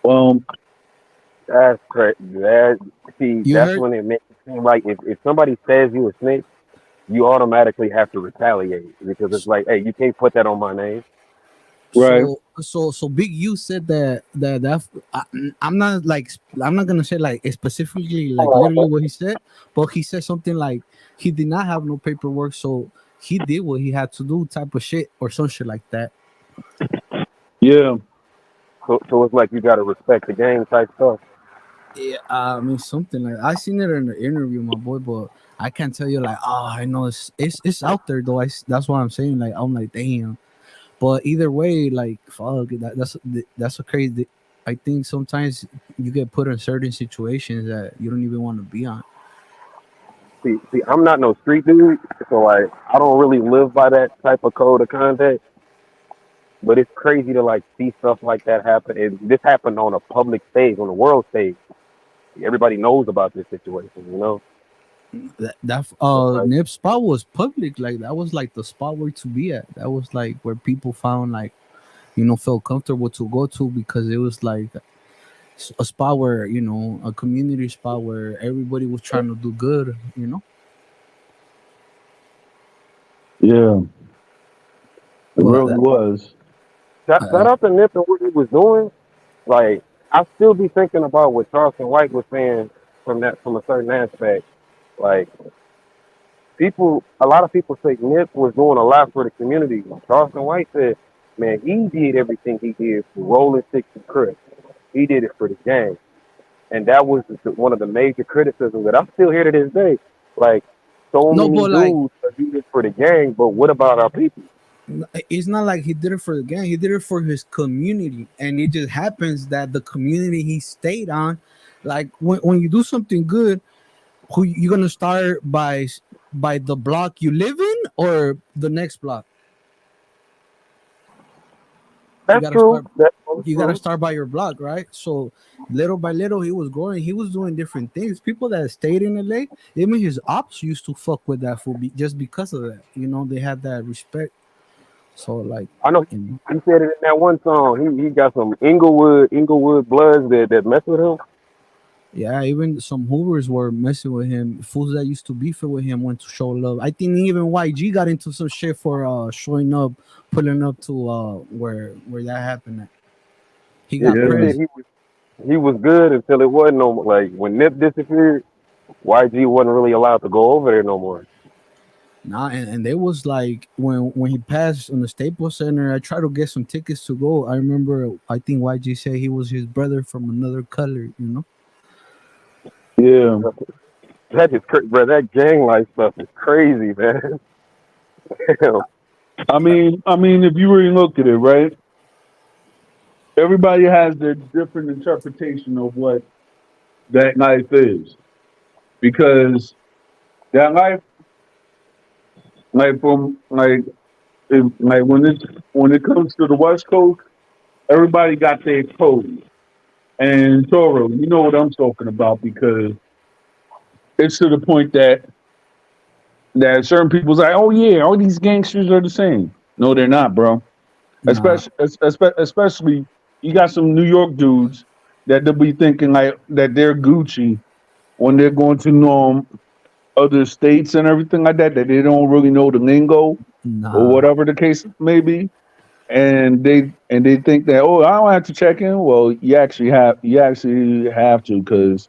well, That's crazy. You That's heard? when it makes it seem like if somebody says you a snitch, you automatically have to retaliate because it's like, hey, you can't put that on my name. right, So Big U said I, I'm not gonna say like specifically like literally what he said, but he said something like he did not have no paperwork, so he did what he had to do, type of shit or some shit like that. yeah, So it's like you got to respect the game type stuff. Yeah, I mean something like I seen it in the interview, my boy, but I can't tell you like I know it's out there though. That's what I'm saying. Like I'm like damn. But either way, like fuck, that's a crazy. I think sometimes you get put in certain situations that you don't even want to be on. See, I'm not no street dude, so like I don't really live by that type of code of conduct. But it's crazy to like see stuff like that happen. And this happened on a public stage, on a world stage. Everybody knows about this situation, you know. So, like, Nip spot was public, like that was like the spot where to be at. That was like where people found like felt comfortable to go to because it was like a spot where a community spot where everybody was trying to do good. yeah, it But really was. shout out to Nip and what he was doing. Like, I still be thinking about what Charleston White was saying from a certain aspect. Like, a lot of people say Nip was doing a lot for the community. Charleston White said, man, he did everything he did for Rolling Six and Chris. He did it for the gang. And that was one of the major criticisms that I still hear to this day. Like, so no, many but like dudes are doing this for the gang, but what about our people? it's not like he did it for the gang. He did it for his community, and it just happens that the community he stayed on, like when you do something good, who you gonna start by the block you live in or the next block? You That's gotta true. start. That's so You gotta true. start by your block, right? So little by little, he was growing. He was doing different things. People that stayed in LA, even his ops used to fuck with that fool just because of that. They had that respect. So like, I know you know. he said it in that one song. He got some Inglewood bloods that mess with him. Yeah, even some Hoovers were messing with him. Fools that used to beef it with him went to show love. I think even YG got into some shit for showing up, pulling up to where that happened at. He Yeah, got he Yeah, said pressed. he was good until it wasn't no more. Like when Nip disappeared, YG wasn't really allowed to go over there no more. Nah, and there was like when he passed on the Staples Center, I tried to get some tickets to go. I remember I think YG said he was his brother from another color. yeah. That is crazy, bro. That gang life stuff is crazy, man. Damn. I mean, if you really look at it, right, everybody has their different interpretation of what that life is because that life, like from like like when it comes to the West Coast, everybody got their code. And Toro, you know what I'm talking about because it's to the point that certain people's like, oh yeah, all these gangsters are the same. No, they're not, bro. Nah, Especially you got some New York dudes that they'll be thinking like that they're Gucci when they're going to other states and everything like that, that they don't really know the lingo or nah. whatever the case may be. And they think that, oh, I don't have to check in. Well, you actually have to, because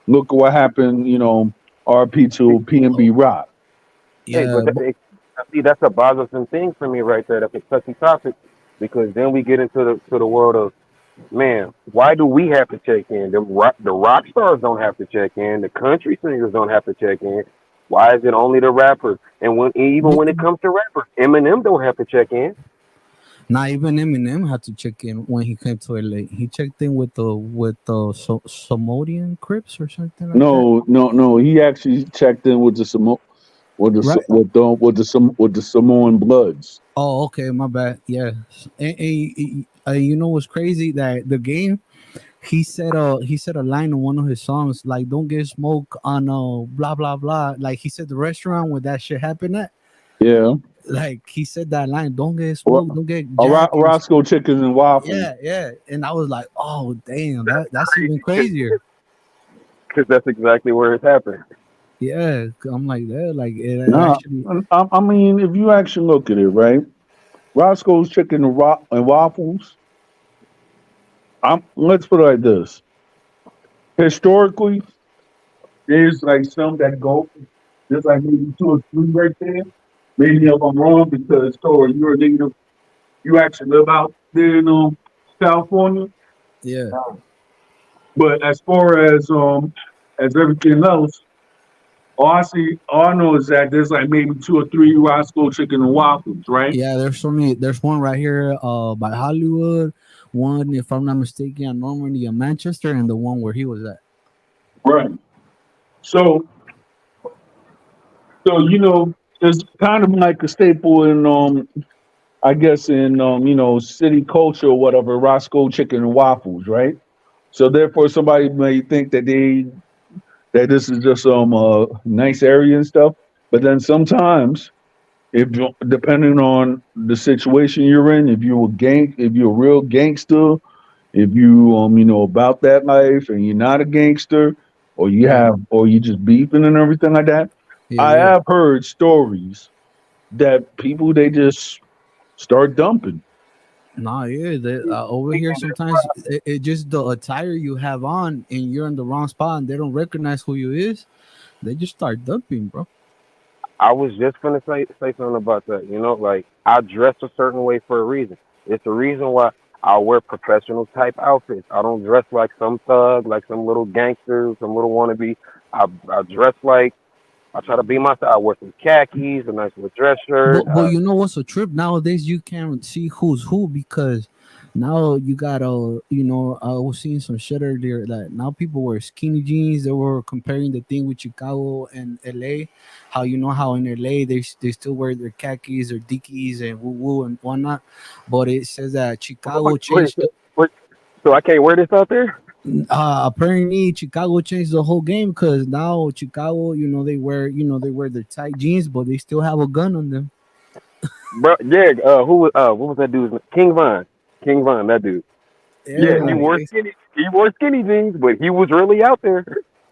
look what happened, RP to PNB Rock. Hey, Yeah, but see, that's a bothersome thing for me right there. That's a touchy topic because then we get into the world of man. Why do we have to check in? The rock stars don't have to check in. The country singers don't have to check in. Why is it only the rappers? And even but when it comes to rappers, Eminem don't have to check in. not even Eminem had to check in when he came to LA. He checked in with the Somalian Crips or something like that. No, no, no. He actually checked in with the Right? with the Samoan Bloods. Oh, okay, my bad. Yeah, you know what's crazy that the game he said a line in one of his songs like "Don't get smoke on blah blah blah." Like he said the restaurant where that shit happened at. Yeah, Like he said that line, "Don't get smoke, don't get jacked." Roscoe Chickens and Waffles. Yeah, and I was like, "Oh, damn, that's even crazier." Because that's exactly where it's happened. Yeah, I'm like that. Like it No, actually. I mean, if you actually look at it, right, Roscoe's Chicken and Waffles. Let's put it like this: historically, there's like some that go, there's like maybe two or three right there. Maybe if I'm wrong, because Tori, you're a native, you actually live out there in California. Yeah, But as far as everything else, all I know is that there's like maybe two or three Roscoe Chicken and Waffles, right? yeah. There's so many. There's one right here, by Hollywood. One, if I'm not mistaken, in Normandy, in Manchester, and the one where he was at. Right. So it's kind of like a staple in I guess in city culture or whatever, Roscoe Chicken and Waffles, right? So therefore somebody may think that this is just some nice area and stuff. But then sometimes, depending on the situation you're in, if you're a real gangster, if you about that life and you're not a gangster, or Yeah, you just beefing and everything like that. yeah, I yeah. have heard stories that people they just start dumping. Nah, yeah. Over here, sometimes it just the attire you have on, and you're in the wrong spot, and they don't recognize who you is. They just start dumping, bro. I was just gonna say something about that. You know, like I dress a certain way for a reason. It's the reason why I wear professional type outfits. I don't dress like some thug, like some little gangster, some little wannabe. I dress like I try to be myself. I wear some khakis, a nice little dress shirt. But you know what's a trip nowadays? You can't see who's who because now you got I was seeing some shit earlier that now people wear skinny jeans. They were comparing the thing with Chicago and LA. How how in LA they still wear their khakis or dickies and woo woo and whatnot, but it says that Chicago Wait, changed. wait, so I can't wear this out there, Apparently Chicago changed the whole game because now Chicago, they wear their tight jeans, but they still have a gun on them. bro? Yeah. What was that dude's name? King Von. King Von. That dude. Yeah, Yeah, he like wore skinny. He wore skinny jeans, but he was really out there.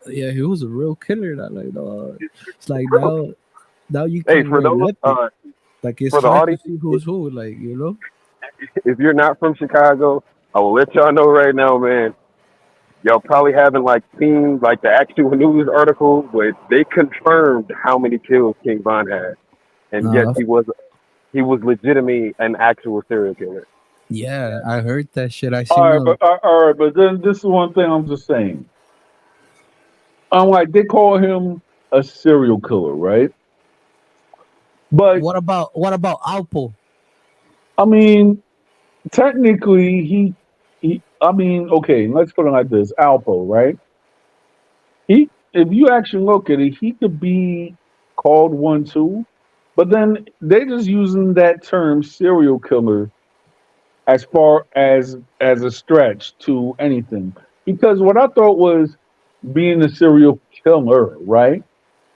yeah, he was a real killer. That like, it's like now you Hey, can't wear nothing. Like it's for the hard to audience, see who's who. Like. if you're not from Chicago, I will let y'all know right now, man. Y'all probably haven't like seen like the actual news article, but they confirmed how many kills King Von had, and yes, Uh, he was legitimately an actual serial killer. yeah, I heard that shit. I All seen right, but then this is one thing I'm just saying. I'm like they call him a serial killer, right? But what about Alpo? I mean, technically, I mean, okay, let's put it like this: Alpo, right? If you actually look at it, he could be called one too, But then they just using that term serial killer as far as a stretch to anything. Because what I thought was being a serial killer, right?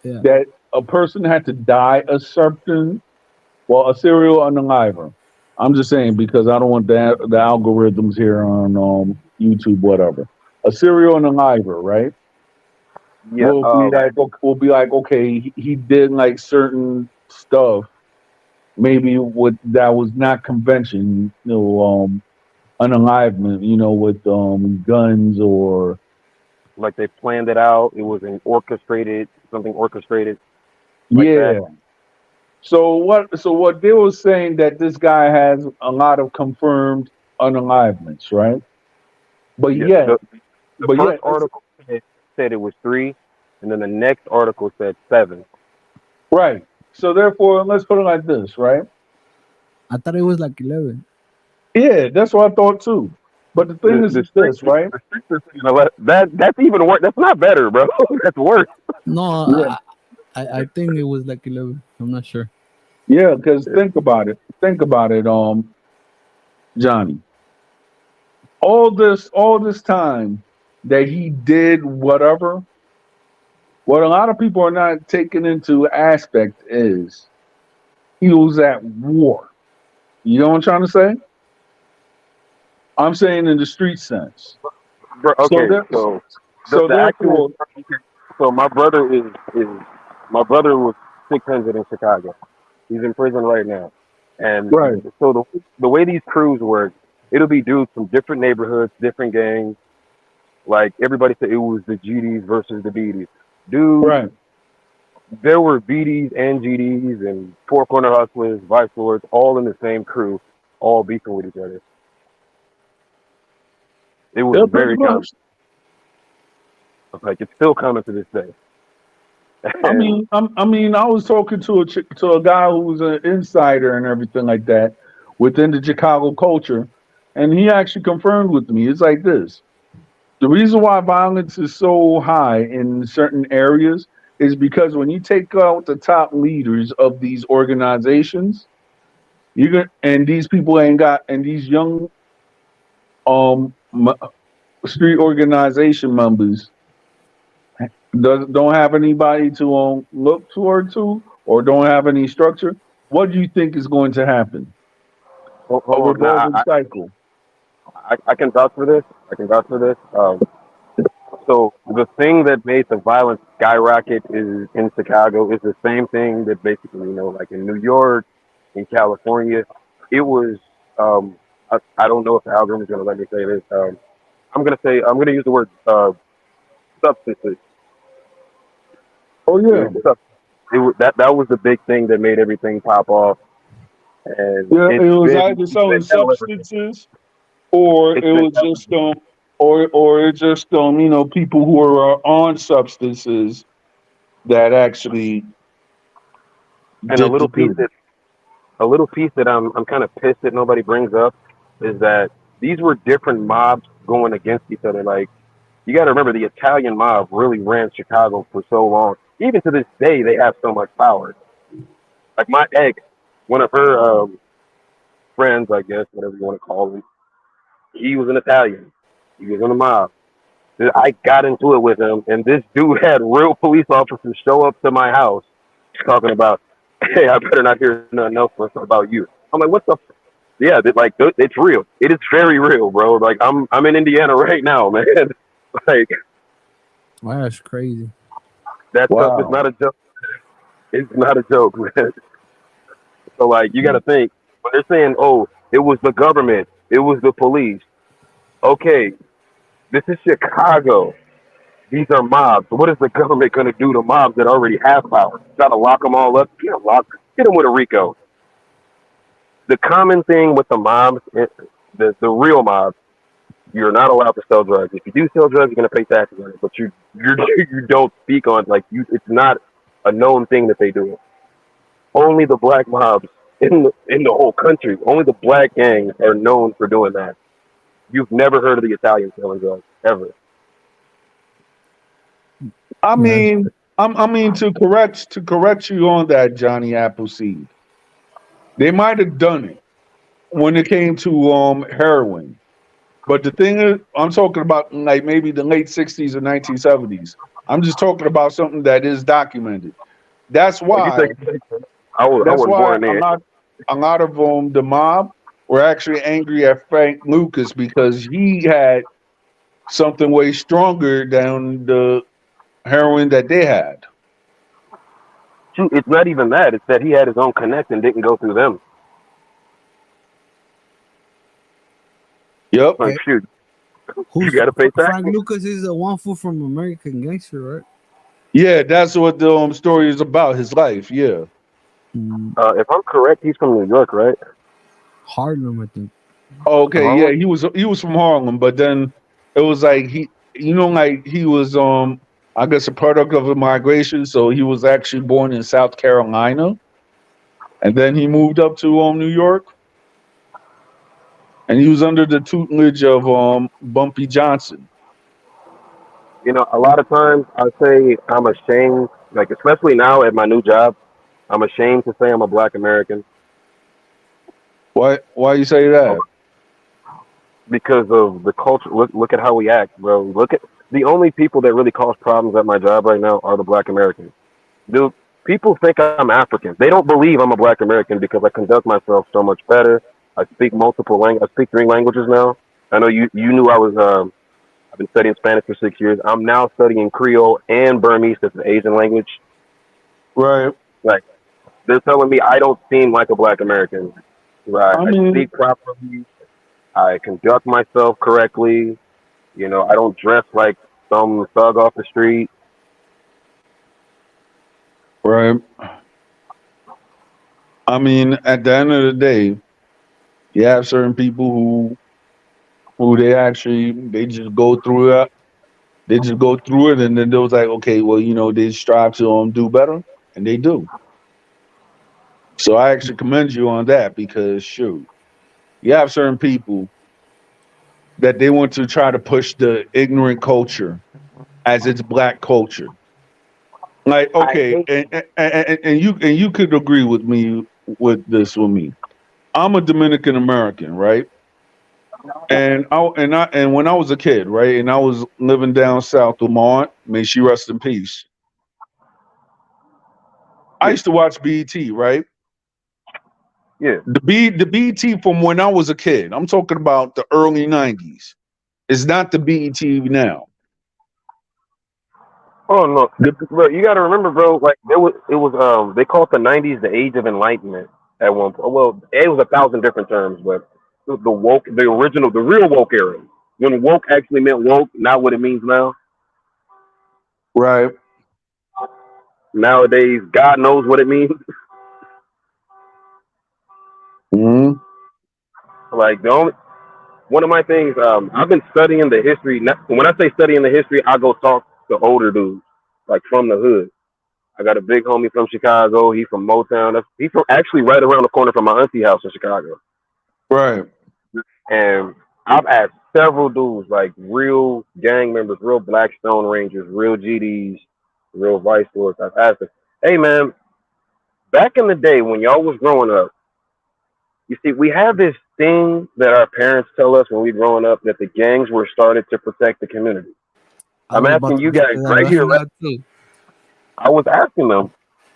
Yeah. That a person had to die a certain, well, a serial unaliver. I'm just saying because I don't want the algorithms here on YouTube, whatever. A serial unaliver, right? Yeah. We'll be like, okay, he did like certain stuff, maybe what that was not convention, unalivement, with guns or Like they planned it out. It was an orchestrated, something orchestrated like that. yeah. So what they were saying that this guy has a lot of confirmed unalivements, right? But Yeah. yet, The but first yet, article said it was three, and then the next article said seven. right. So therefore, let's put it like this, right? I thought it was like 11. Yeah, that's what I thought too. But the thing is this, right? The streets are saying that's even worse. That's not better, bro. That's worse. No, Yeah, I think it was like 11. I'm not sure. yeah. Because think about it, Johnny. All this time that he did whatever, what a lot of people are not taking into aspect is he was at war. You know what I'm trying to say? I'm saying in the street sense. Bro, So okay, there, so so the actual therefore, so my brother is my brother was 600 in Chicago. He's in prison right now, and right, so the way these crews work, it'll be dudes from different neighborhoods, different gangs. Like everybody said, it was the GDs versus the BDs. Dude, right. there were BDs and GDs and four corner hustlers, vice lords, all in the same crew, all beefing with each other. It was Yeah, pretty very common. much. Like it's still common to this day. I And mean, I was talking to a guy who was an insider and everything like that within the Chicago culture, and he actually confirmed with me. It's like this: the reason why violence is so high in certain areas is because when you take out the top leaders of these organizations, and these people ain't got, and these young um m- street organization members don't have anybody to look toward to, or don't have any structure. What do you think is going to happen? A hold on, now revolving cycle. I can vouch for this. I can vouch for this. So the thing that made the violence skyrocket is in Chicago is the same thing that basically like in New York, in California, it was. I don't know if the algorithm is going to let me say this. I'm gonna use the word substances. Oh It yeah, was, sub- it was, that was the big thing that made everything pop off, and yeah. It was either it's selling been hell ever since. substances, or It's it been was hell. just or it just people who are on substances that actually And did the do. a little piece that I'm kind of pissed that nobody brings up is that these were different mobs going against each other. Like you got to remember, the Italian mob really ran Chicago for so long. Even to this day, they have so much power. Like my ex, one of her friends, I guess, whatever you want to call him, he was an Italian. He was in the mob. I got into it with him, and this dude had real police officers show up to my house talking about, "Hey, I better not hear nothing else about you." I'm like, "What the yeah, it's real. It is very real, bro. Like I'm in Indiana right now, man. Like Wow, that's crazy. that stuff is Wow. not a joke. It's not a joke, man. So like you got to think when they're saying, "Oh, it was the government, it was the police." Okay, this is Chicago. These are mobs. What is the government going to do to mobs that already have power? Got to lock them all up. Get them with a RICO. The common thing with the mobs, the real mobs, you're not allowed to sell drugs. If you do sell drugs, you're gonna pay taxes on it. But you don't speak on like you. It's not a known thing that they do. Only the black mobs in the whole country. Only the black gangs are known for doing that. You've never heard of the Italians selling drugs ever. I Yeah, mean, I mean, to correct you on that, Johnny Appleseed. They might have done it when it came to heroin. But the thing is, I'm talking about like maybe the late '60s or 1970s. I'm just talking about something that is documented. That's Oh, you why. think I That's wasn't why born then? a lot of the mob were actually angry at Frank Lucas because he had something way stronger than the heroin that they had. Shoot, it's not even that. It's that he had his own connect and didn't go through them. Yep. Like, Okay. shoot, you Who's got to pay Frank taxes. Lucas is the one fool from American Gangster, right? Yeah, that's what the story is about. His life. Yeah. Mm, If I'm correct, he's from New York, right? Harlem, I think. Okay. Yeah, Harlem. he was from Harlem, but then it was like like he was I guess a product of a migration. So he was actually born in South Carolina, and then he moved up to New York, and he was under the tutelage of Bumpy Johnson. A lot of times I say I'm ashamed, like especially now at my new job, I'm ashamed to say I'm a Black American Why you say um, that? because of the culture. Look at how we act, bro. Look at the only people that really cause problems at my job right now are the Black Americans. Dude, people think I'm African. They don't believe I'm a Black American because I conduct myself so much better. I speak multiple languages. I speak three languages now. I know you knew I was. I've been studying Spanish for 6 years. I'm now studying Creole and Burmese, that's an Asian language. Right. Like they're telling me I don't seem like a Black American. Right? I I mean, speak properly. I conduct myself correctly. I don't dress like some thug off the street. right. I mean, at the end of the day, you have certain people who they just go through it. They just go through it, and then they was like, okay, well, they strive to do better, and they do. So I actually commend you on that because shoot, you have certain people that they want to try to push the ignorant culture as it's black culture. Like, I okay, hate. and you could agree with me with this with me. I'm a Dominican American, right? And when I was a kid, right, and I was living down south with my aunt, may she rest in peace. I Yeah, used to watch BET, right? yeah. The BET from when I was a kid. I'm talking about the early '90s. It's not the BET now. Oh no, The, bro, you got to remember, bro. Like they call it the '90s the age of enlightenment at one point. Well, it was a thousand different terms, but the woke, the original, the real woke era, when woke actually meant woke, not what it means now. right. Nowadays, God knows what it means. Hmm. Like the only one of my things, I've been studying the history. When I say studying the history, I go talk to older dudes, like from the hood. I got a big homie from Chicago. He from Motown. He's from actually right around the corner from my auntie house in Chicago. Right. And I've asked several dudes, like real gang members, real Blackstone Rangers, real GDs, real Vice Lords. I've asked them, hey man, back in the day when y'all was growing up, you see, we have this thing that our parents tell us when we growing up that the gangs were started to protect the community. I I'm was about asking to you get guys to that right right here. now too. I was asking them,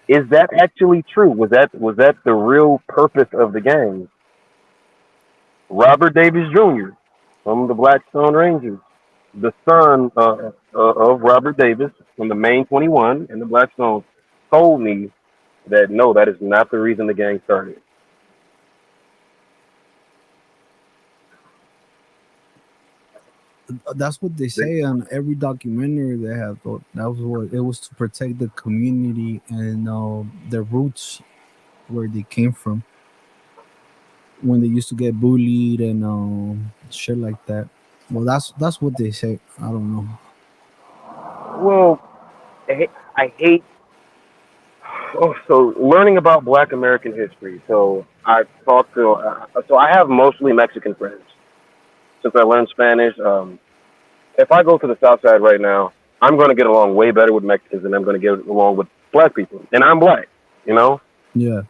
is that actually true? Was that the real purpose of the gangs? Robert Davis Jr. from the Blackstone Rangers, the son of Robert Davis from the Maine 21 and the Blackstones, told me that no, that is not the reason the gang started. That's what they They, say on every documentary they have. Though that was what it was to protect the community and their roots where they came from when they used to get bullied and shit like that. Well, that's what they say. I don't know. well, I hate. Oh, so learning about Black American history. So I've talked to. So I have mostly Mexican friends since I learned Spanish. If I go to the South Side right now, I'm going to get along way better with Mexicans than I'm going to get along with black people, and I'm black. You know, Yeah,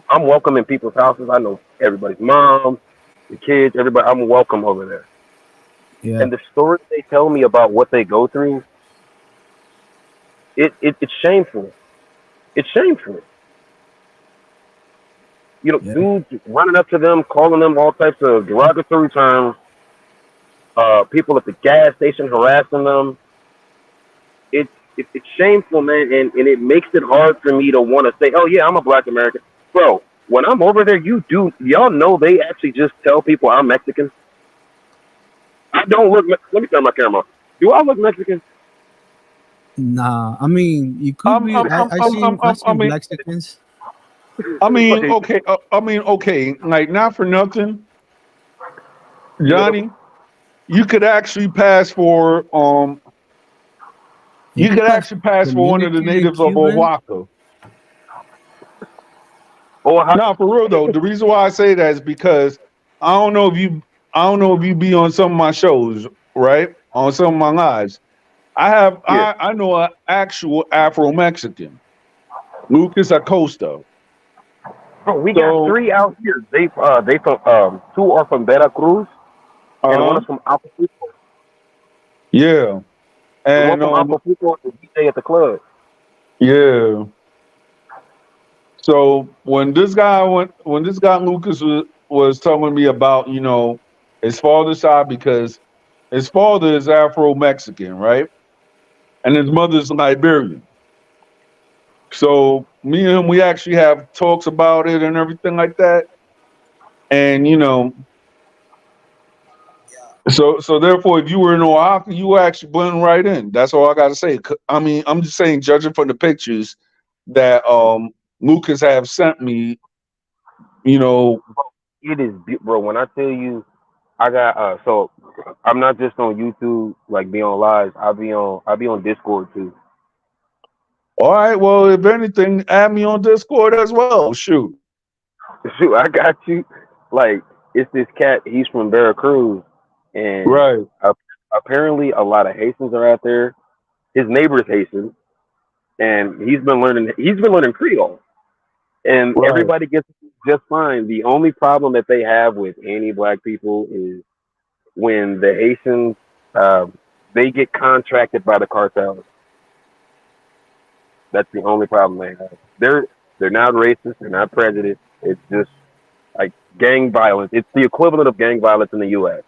I'm welcome in people's houses. I know everybody's mom, the kids, everybody. I'm welcome over there. yeah, And the stories they tell me about what they go through, it's shameful. It's shameful. You know, yeah. dudes running up to them, calling them all types of derogatory terms. People at the gas station harassing them. It's shameful, man, and it makes it hard for me to want to say, oh yeah, I'm a Black American, bro. When I'm over there, y'all know they actually just tell people I'm Mexican. I don't look. Let me turn my camera off. Do I look Mexican? Nah, I mean, you could I'm, be. I'm, I'm, I'm, I'm, I I'm, I seen mean, Mexicans. Like, okay. Okay. Like, not for nothing, you know, Johnny. You could actually pass for You You could could pass actually pass for one of the Dominican and natives of Cuban. Oaxaca. or how, Now, for real though, the reason why I say that is because I don't know if you, I don't know if you be on some of my shows, right? On some of my lives. yeah. I know an actual Afro Mexican, Lucas Acosta. Bro, we got So, three out here. They from two are from Veracruz and one uh, is from Acapulco. yeah, The one and from Acapulco is the DJ at the club. yeah. So when this guy Lucas was telling me about, his father's side, because his father is Afro Mexican, right? And his mother's Liberian. So me and him, we actually have talks about it and everything like that. And so therefore, if you were in Oaxaca, you were actually blend right in. That's all I got to say. I mean, I'm just saying, judging from the pictures that Lucas have sent me, you know, It is, bro. When I tell you, I got so I'm not just on YouTube like be on lives. I be on Discord too. all right. Well, if anything, add me on Discord as well. Shoot. Shoot, I got you. Like it's this cat. He's from Veracruz, and Right. uh, apparently a lot of Haitians are out there. His neighbor's Haitian, and he's been learning Creole, and Right. everybody gets just fine. The only problem that they have with any black people is when the Haitians they get contracted by the cartels. That's the only problem they have. They're not racist. They're not prejudiced. It's just like gang violence. It's the equivalent of gang violence in the U.S.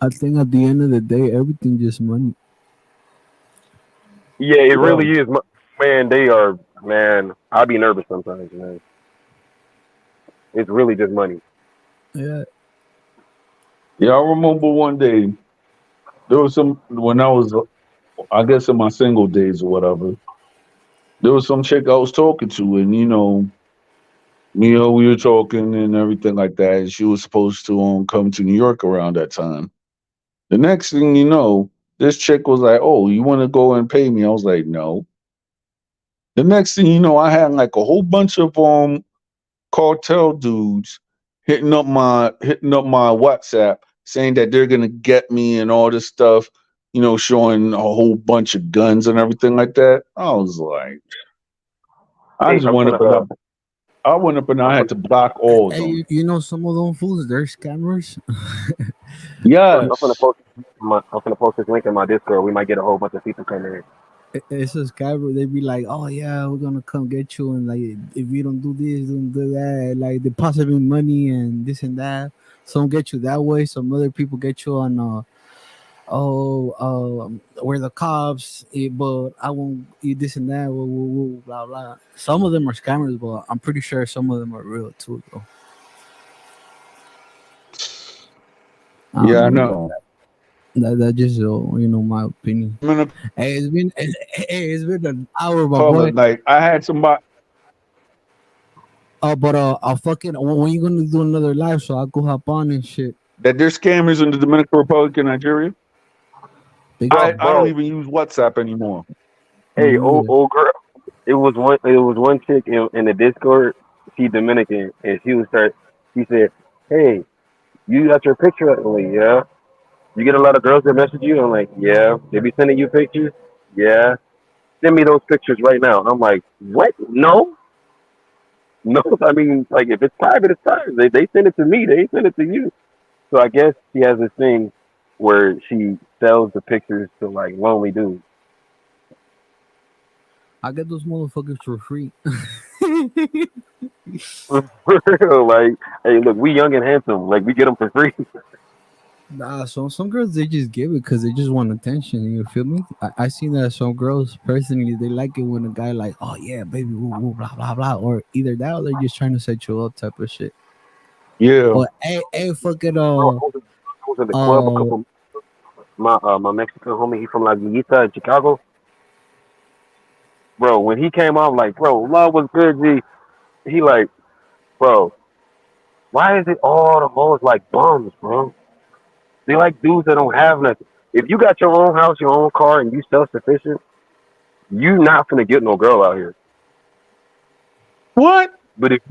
I think at the end of the day, everything just money. Yeah, it Yeah. really is. Man, they are. Man, I'll be nervous sometimes. Man, it's really just money. Yeah, Yeah. I remember one day there was some when I was, I guess, in my single days or whatever. There was some chick I was talking to, and we were talking and everything like that. And she was supposed to come to New York around that time. The next thing you know, this chick was like, "Oh, you want to go and pay me?" I was like, "No." The next thing you know, I had like a whole bunch of cartel dudes hitting up my WhatsApp saying that they're gonna get me and all this stuff, showing a whole bunch of guns and everything like that. I was like, I Hey, just went up and I I'm had gonna, to block all of hey, them. you know some of them fools, they're scammers. I'm gonna Yes. post. I'm gonna post this link in my Discord. We might get a whole bunch of people coming in. It's a scammer. They be like, "Oh yeah, we're gonna come get you," and like, if you don't do this, don't do that, like depositing money and this and that. Some get you that way. Some other people get you on we're the cops, but I won't eat this and that, blah blah. Some of them are scammers, but I'm pretty sure some of them are real too, though. I Yeah, don't I know. know. That just my opinion. I'm in a It's been an hour, my color. boy. Like I had somebody But I'll fucking when you gonna do another live so I'll go hop on and shit. that there's scammers in the Dominican Republic and Nigeria. Big Bro, I don't bro. even use WhatsApp anymore. Hey, me old either. old girl. It was one chick in the Discord. She Dominican, and She said, "Hey, you got your picture up?" I'm like, "Yeah." You get a lot of girls that message you. I'm like, "Yeah." They be sending you pictures. Yeah, send me those pictures right now. I'm like, what? No, no. I mean, like if it's private, it's private. They send it to me. They send it to you. So I guess she has this thing where she sells the pictures to like lonely dudes. I get those motherfuckers for free. For real, like, hey, look, we young and handsome. Like we get them for free. Nah, so some girls they just give it because they just want attention. You feel me? I seen that some girls personally they like it when a guy like, oh yeah, baby, woo, woo, blah blah blah, or either that or they're just trying to set you up type of shit. Yeah. Or hey, fucking Bro, I was in the club a uh, couple. My Mexican homie, he from La Villita in Chicago. Bro, when he came out, I'm like, bro, love was good, G. He like, bro, why is it all the hoes like bums, bro? They like dudes that don't have nothing. If you got your own house, your own car, and you self sufficient, you not finna get no girl out here. What? But if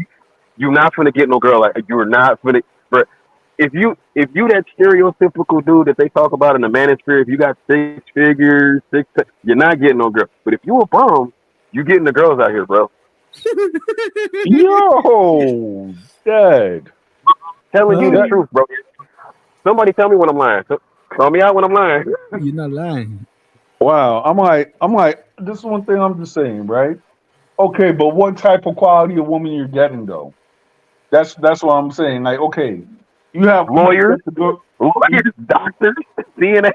you not finna get no girl, like you're not finna. But if you that stereotypical dude that they talk about in the manosphere, if you got six figures, you're not getting no girl. But if you a bum, you getting the girls out here, bro. Yo, Dad. Telling you the uh, That truth, bro. Somebody tell me when I'm lying. Call me out when I'm lying. you're not lying. wow. I'm like, this is one thing I'm just saying, right? Okay, but what type of quality of woman you're getting though? That's what I'm saying. Like, okay, you Lawyers, get the girl. You, lawyers, doctors, CNA.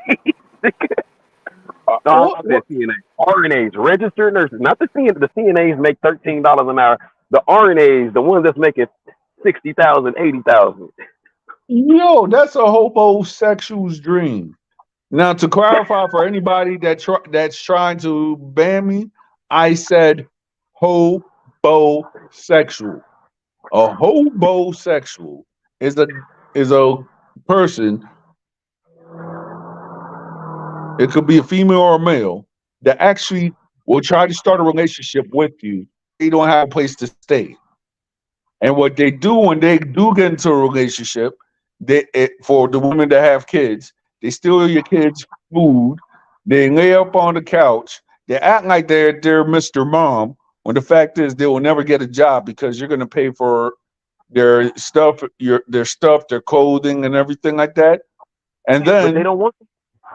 No, I what, said CNA. RNAs, registered nurses. Not the CNA. The CNAs make $13 an hour. The RNAs, the ones that's making 60,000, 80,000. yo, that's a homosexual's dream. Now, to clarify for anybody that's trying to ban me, I said hobosexual. A hobosexual is a person. It could be a female or a male that actually will try to start a relationship with you. They don't have a place to stay. And what they do when they do get into a relationship, for the women that have kids, they steal your kids' food. They lay up on the couch. They act like they're Mr. Mom. When the fact is, they will never get a job because you're going to pay for their stuff, their clothing, and everything like that. And But they then don't want.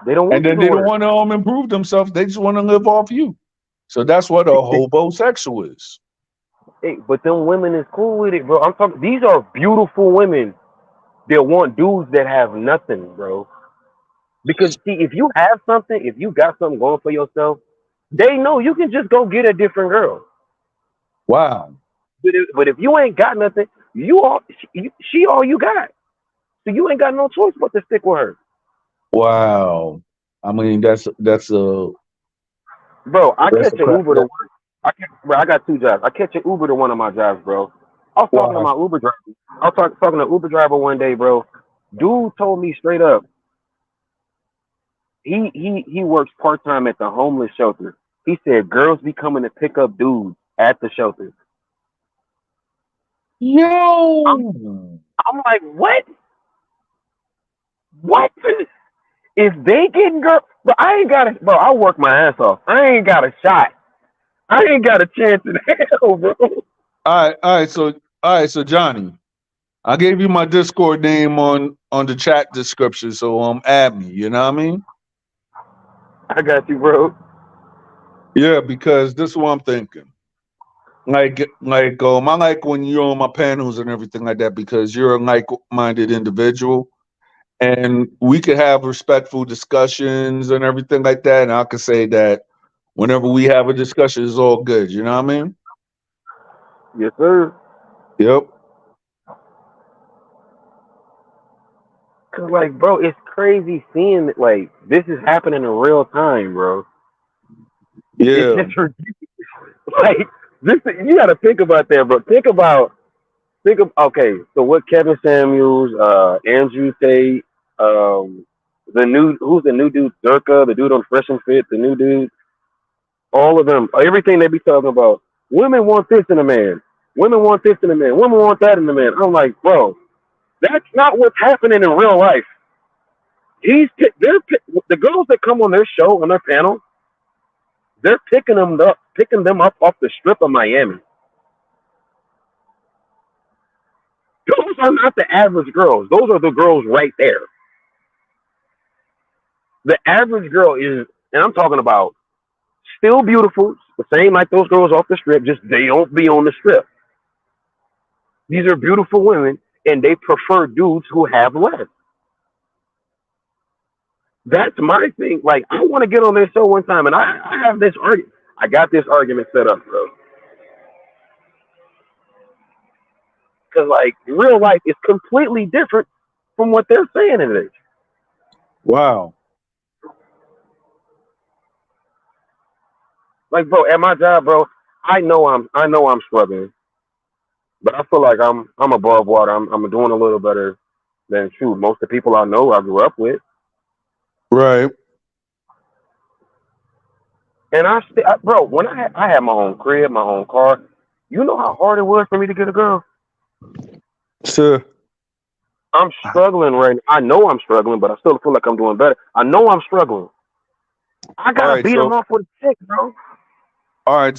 They don't and want you then to they don't work. want to improve themselves. They just want to live off you. So that's what a hobosexual is. Hey, but them women is cool with it, bro. I'm talking. These are beautiful women that want dudes that have nothing, bro. Because see, if you have something, if you got something going for yourself, they know you can just go get a different girl. Wow. But if you ain't got nothing, she all you got. So you ain't got no choice but to stick with her, Wow. I mean, bro. I that's catch a an crap. Uber to work. Bro, I got two jobs. I catch an Uber to one of my jobs, bro. I was talking to Wow. my Uber driver. I was talking to Uber driver one day, bro. Dude told me straight up, he works part time at the homeless shelter. He said girls be coming to pick up dudes at the shelter. I'm Yo. I'm like, what? What? If they getting girl, but I ain't got it, bro. I work my ass off. I ain't got a shot. I ain't got a chance in hell, bro. All right, so Johnny, I gave you my Discord name on the chat description, so add me, you know what I mean? I got you, bro. Yeah, because this is what I'm thinking. I like when you're on my panels and everything like that because you're a like-minded individual and we could have respectful discussions and everything like that. And I could say that whenever we have a discussion, it's all good. You know what I mean? Yes, sir. Yep. Cause like, bro, it's crazy seeing that like this is happening in real time, bro. It's Yeah. just ridiculous. Like this. You got to think about that, bro. Okay. So what Kevin Samuels, Andrew Tate, who's the new dude, Durka, the dude on Fresh and Fit, the new dude, all of them, everything they be talking about. Women want this in a man. Women want this in a man. Women want that in a man. I'm like, bro, that's not what's happening in real life. The girls that come on their show on their panel. They're picking them up off the strip of Miami. Those are not the average girls. Those are the girls right there. The average girl is, and I'm talking about still beautiful, the same like those girls off the strip, just they don't be on the strip. These are beautiful women, and they prefer dudes who have less. That's my thing. Like, I want to get on their show one time, and I have this argument. I got this argument set up, bro. Because, like, real life is completely different from what they're saying it is. Wow. Like, bro, at my job, bro, I know I'm struggling, but I feel like I'm above water. I'm doing a little better than shoot most of the people I know I grew up with. Right. And bro, when I had my own crib, my own car, you know how hard it was for me to get a girl. Sure. I'm struggling right now. I know I'm struggling, but I still feel like I'm doing better. I know I'm struggling. I All gotta right. beat them So, off with a chick, bro. all right.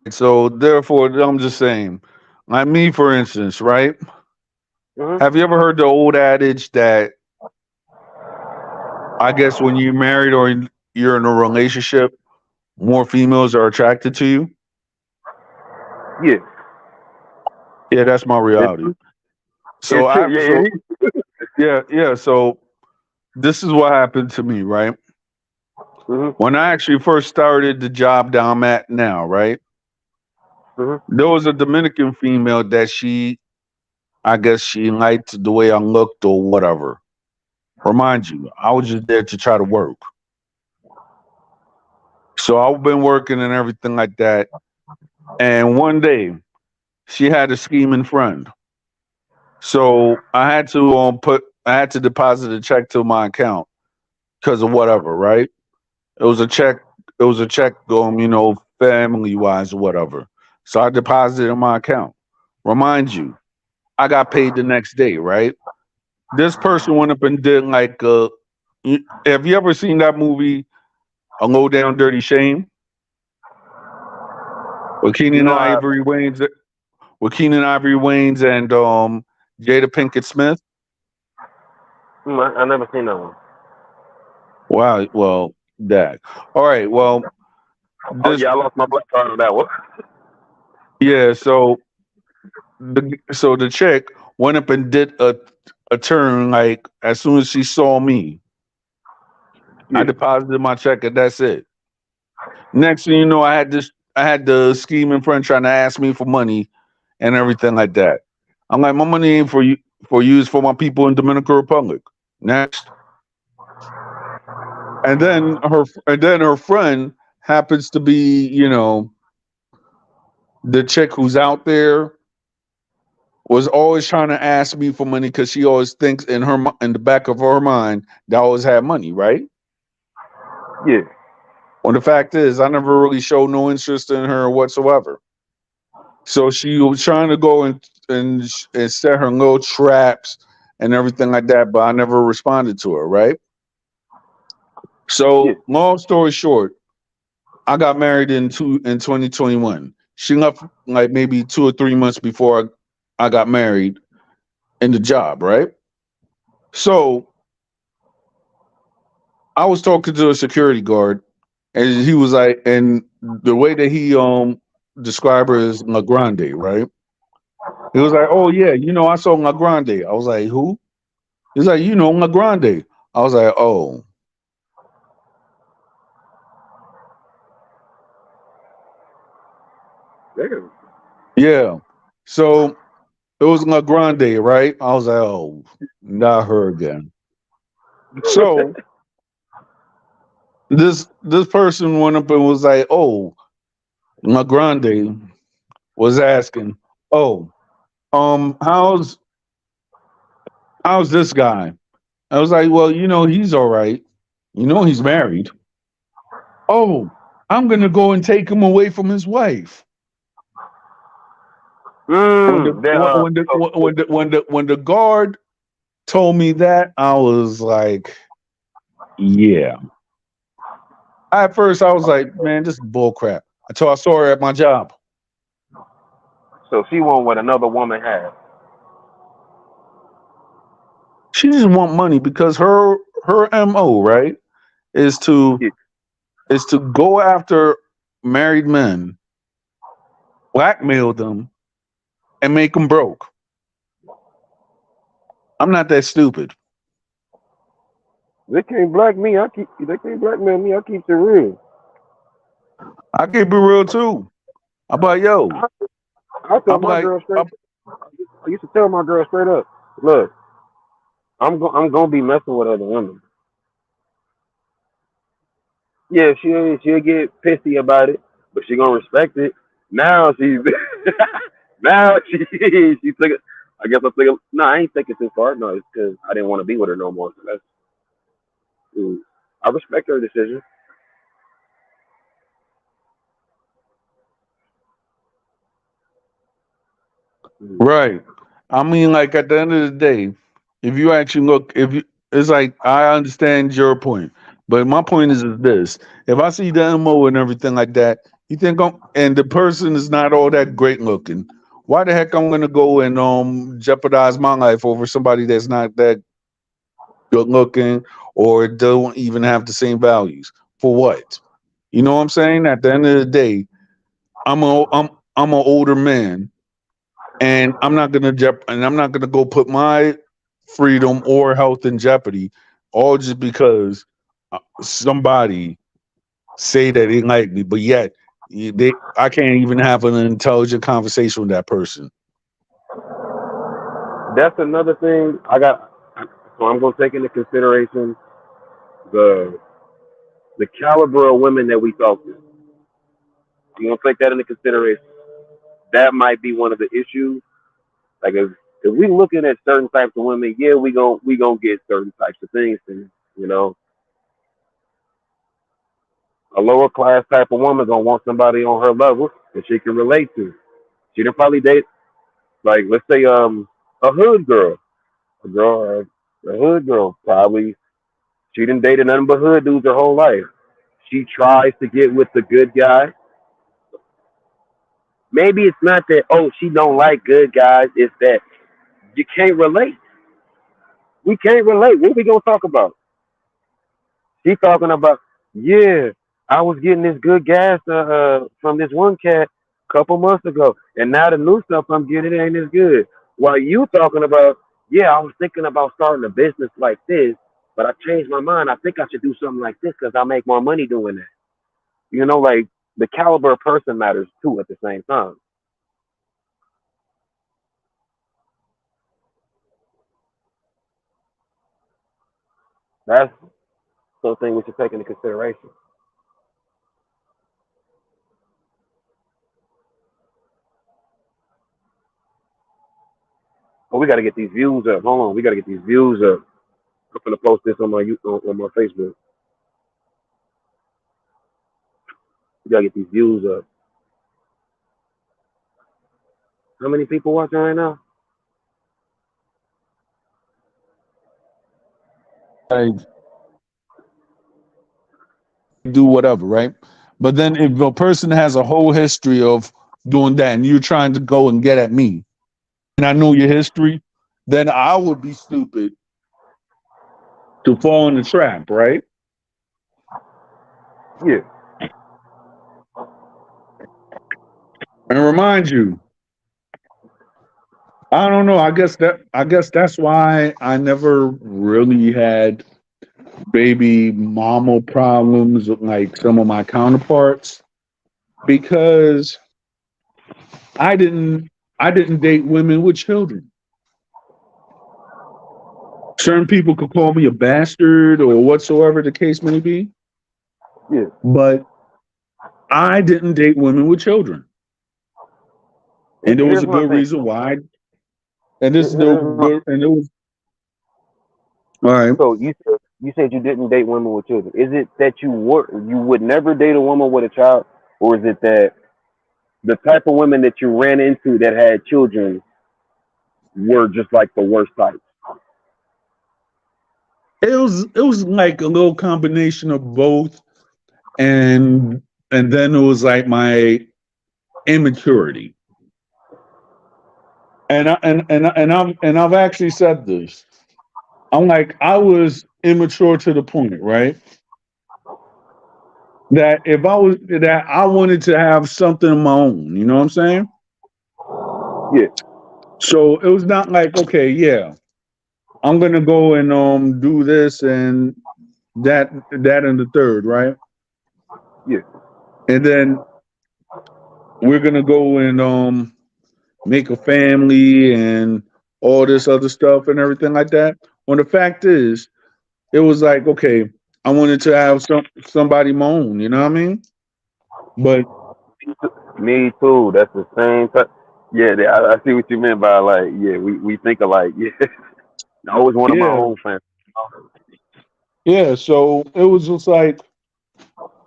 So therefore, I'm just saying, like me, for instance, right? Hmm. Have you ever heard the old adage that I guess when you're married or you're in a relationship, more females are attracted to you? Yeah, Yeah, that's my it's reality. So it's I, yeah, so yeah. So this is what happened to me, right? hmm. When I actually first started the job that I'm at now, right? Hmm. There was a Dominican female that I guess she liked the way I looked or whatever. Remind you, I was just there to try to work. So I've been working and everything like that. And one day she had a scheming friend. So I had to deposit a check to my account because of whatever, right? It was a check, it was a check family wise or whatever. So I deposited in my account. Remind you, I got paid the next day, right? This person went up and did like have you ever seen that movie A Low Down Dirty Shame? With Keenan No, I Ivory Wayans and Jada Pinkett Smith. I never seen that one. Wow, well, that. All right, well, Oh this yeah, I lost my black card on that one. yeah, so the chick went up and did a turn like as soon as she saw me, I Yeah, deposited my check and that's it. Next thing you know, I had the scheming friend trying to ask me for money and everything like that. I'm like, my money ain't for you, it's for my people in Dominican Republic. Next. And then her friend happens to be, the chick who's out there was always trying to ask me for money because she always thinks in the back of her mind that I always have money, right? yeah, When the fact is, I never really showed no interest in her whatsoever. So she was trying to go and set her little traps and everything like that, but I never responded to her, right? yeah, So long story short, I got married in 2021. She left like maybe 2 or 3 months before I got married in the job, right? So I was talking to a security guard, and he was like, and the way that he described her is La Grande, right? He was like, "Oh yeah, I saw La Grande." I was like, "Who?" He's like, La Grande." I was like, "Oh, damn. yeah." So it was La Grande, right? I was like, "Oh, not her again." So this person went up and was like, "Oh, La Grande was asking, oh, how's this guy?" I was like, "Well, he's all right. He's married." "Oh, I'm gonna go and take him away from his wife." When the Mm, they, when the when the when the when the guard told me that, I was like, yeah. At first, I was like, man, this is bull crap. Until I saw her at my job. So she want what another woman has. She just want money because her mo, right, is to Yeah. is to go after married men, blackmail them, and make them broke. I'm not that stupid. They can't black me. They can't blackmail me. I keep it real. I keep it real too. I'm like, yo, I, I tell I'm my like, girl straight. I used to tell my girl straight up, look, I'm gonna be messing with other women. Yeah, she'll get pissy about it, but she gonna respect it. Now she's now she took it. I guess I took it. No, I ain't taking it too far. No, it's because I didn't want to be with her no more. So that's I respect her decision. Mm. right. I mean, like at the end of the day, if you actually look, if you, it's like I understand your point, but my point is this: if I see the mo and everything like that, you think, and the person is not all that great looking, why the heck I'm gonna go and jeopardize my life over somebody that's not that good looking or don't even have the same values for what? You know what I'm saying? At the end of the day, I'm an older man, and I'm not gonna go put my freedom or health in jeopardy, all just because somebody say that they like me, but yet I can't even have an intelligent conversation with that person. That's another thing I got. So I'm gonna take into consideration the the caliber of women that we talk to. I'm gonna take that into consideration. That might be one of the issues. Like if we looking at certain types of women, yeah, we gonna get certain types of things. And you know, a lower class type of woman gonna want somebody on her level that she can relate to. She didn't probably date like let's say a hood girl, a girl, a hood girl probably she didn't date nothing but hood dudes her whole life. She tries to get with the good guy. Maybe it's not that she don't like good guys. It's that you can't relate. We can't relate. What we gonna talk about? She talking about, yeah, I was getting this good gas from this one cat a couple months ago, and now the new stuff I'm getting ain't as good. While you talking about, yeah, I was thinking about starting a business like this, but I changed my mind. I think I should do something like this because I make more money doing that. You know, like the caliber of person matters too at the same time. That's something we should take into consideration. But we got to get these views up. Hold on, we got to get these views up. I'm gonna post this on on my Facebook. We gotta get these views up. How many people watching right now? Like do whatever, right? But then if a person has a whole history of doing that, and you're trying to go and get at me, and I know your history, then I would be stupid to fall in the trap, right? Yeah. And remind you, I don't know. I guess that's why I never really had baby mama problems like some of my counterparts because I didn't I didn't date women with children. Certain people could call me a bastard or whatsoever the case may be, Yeah. but I didn't date women with children, and there was Here's a my good thing. reason why. And this is the Here's my, good, and it was all right. so you said you didn't date women with children. Is it that you would never date a woman with a child, or is it that the type of women that you ran into that had children were just like the worst type? it was like a little combination of both, and and then it was like my immaturity. And I've actually said this. I'm like I was immature to the point, right? That if I was that I wanted to have something of my own, you know what I'm saying? Yeah, So it was not like, okay, yeah, I'm gonna go and do this and that and the third, right? yeah. And then we're gonna go and make a family and all this other stuff and everything like that. When the fact is, it was like, okay, I wanted to have somebody my own, you know what I mean? But Me too. That's the same. Yeah, I see what you meant by like, yeah, we think alike. Yeah, I always wanted my yeah, own family. yeah. So it was just like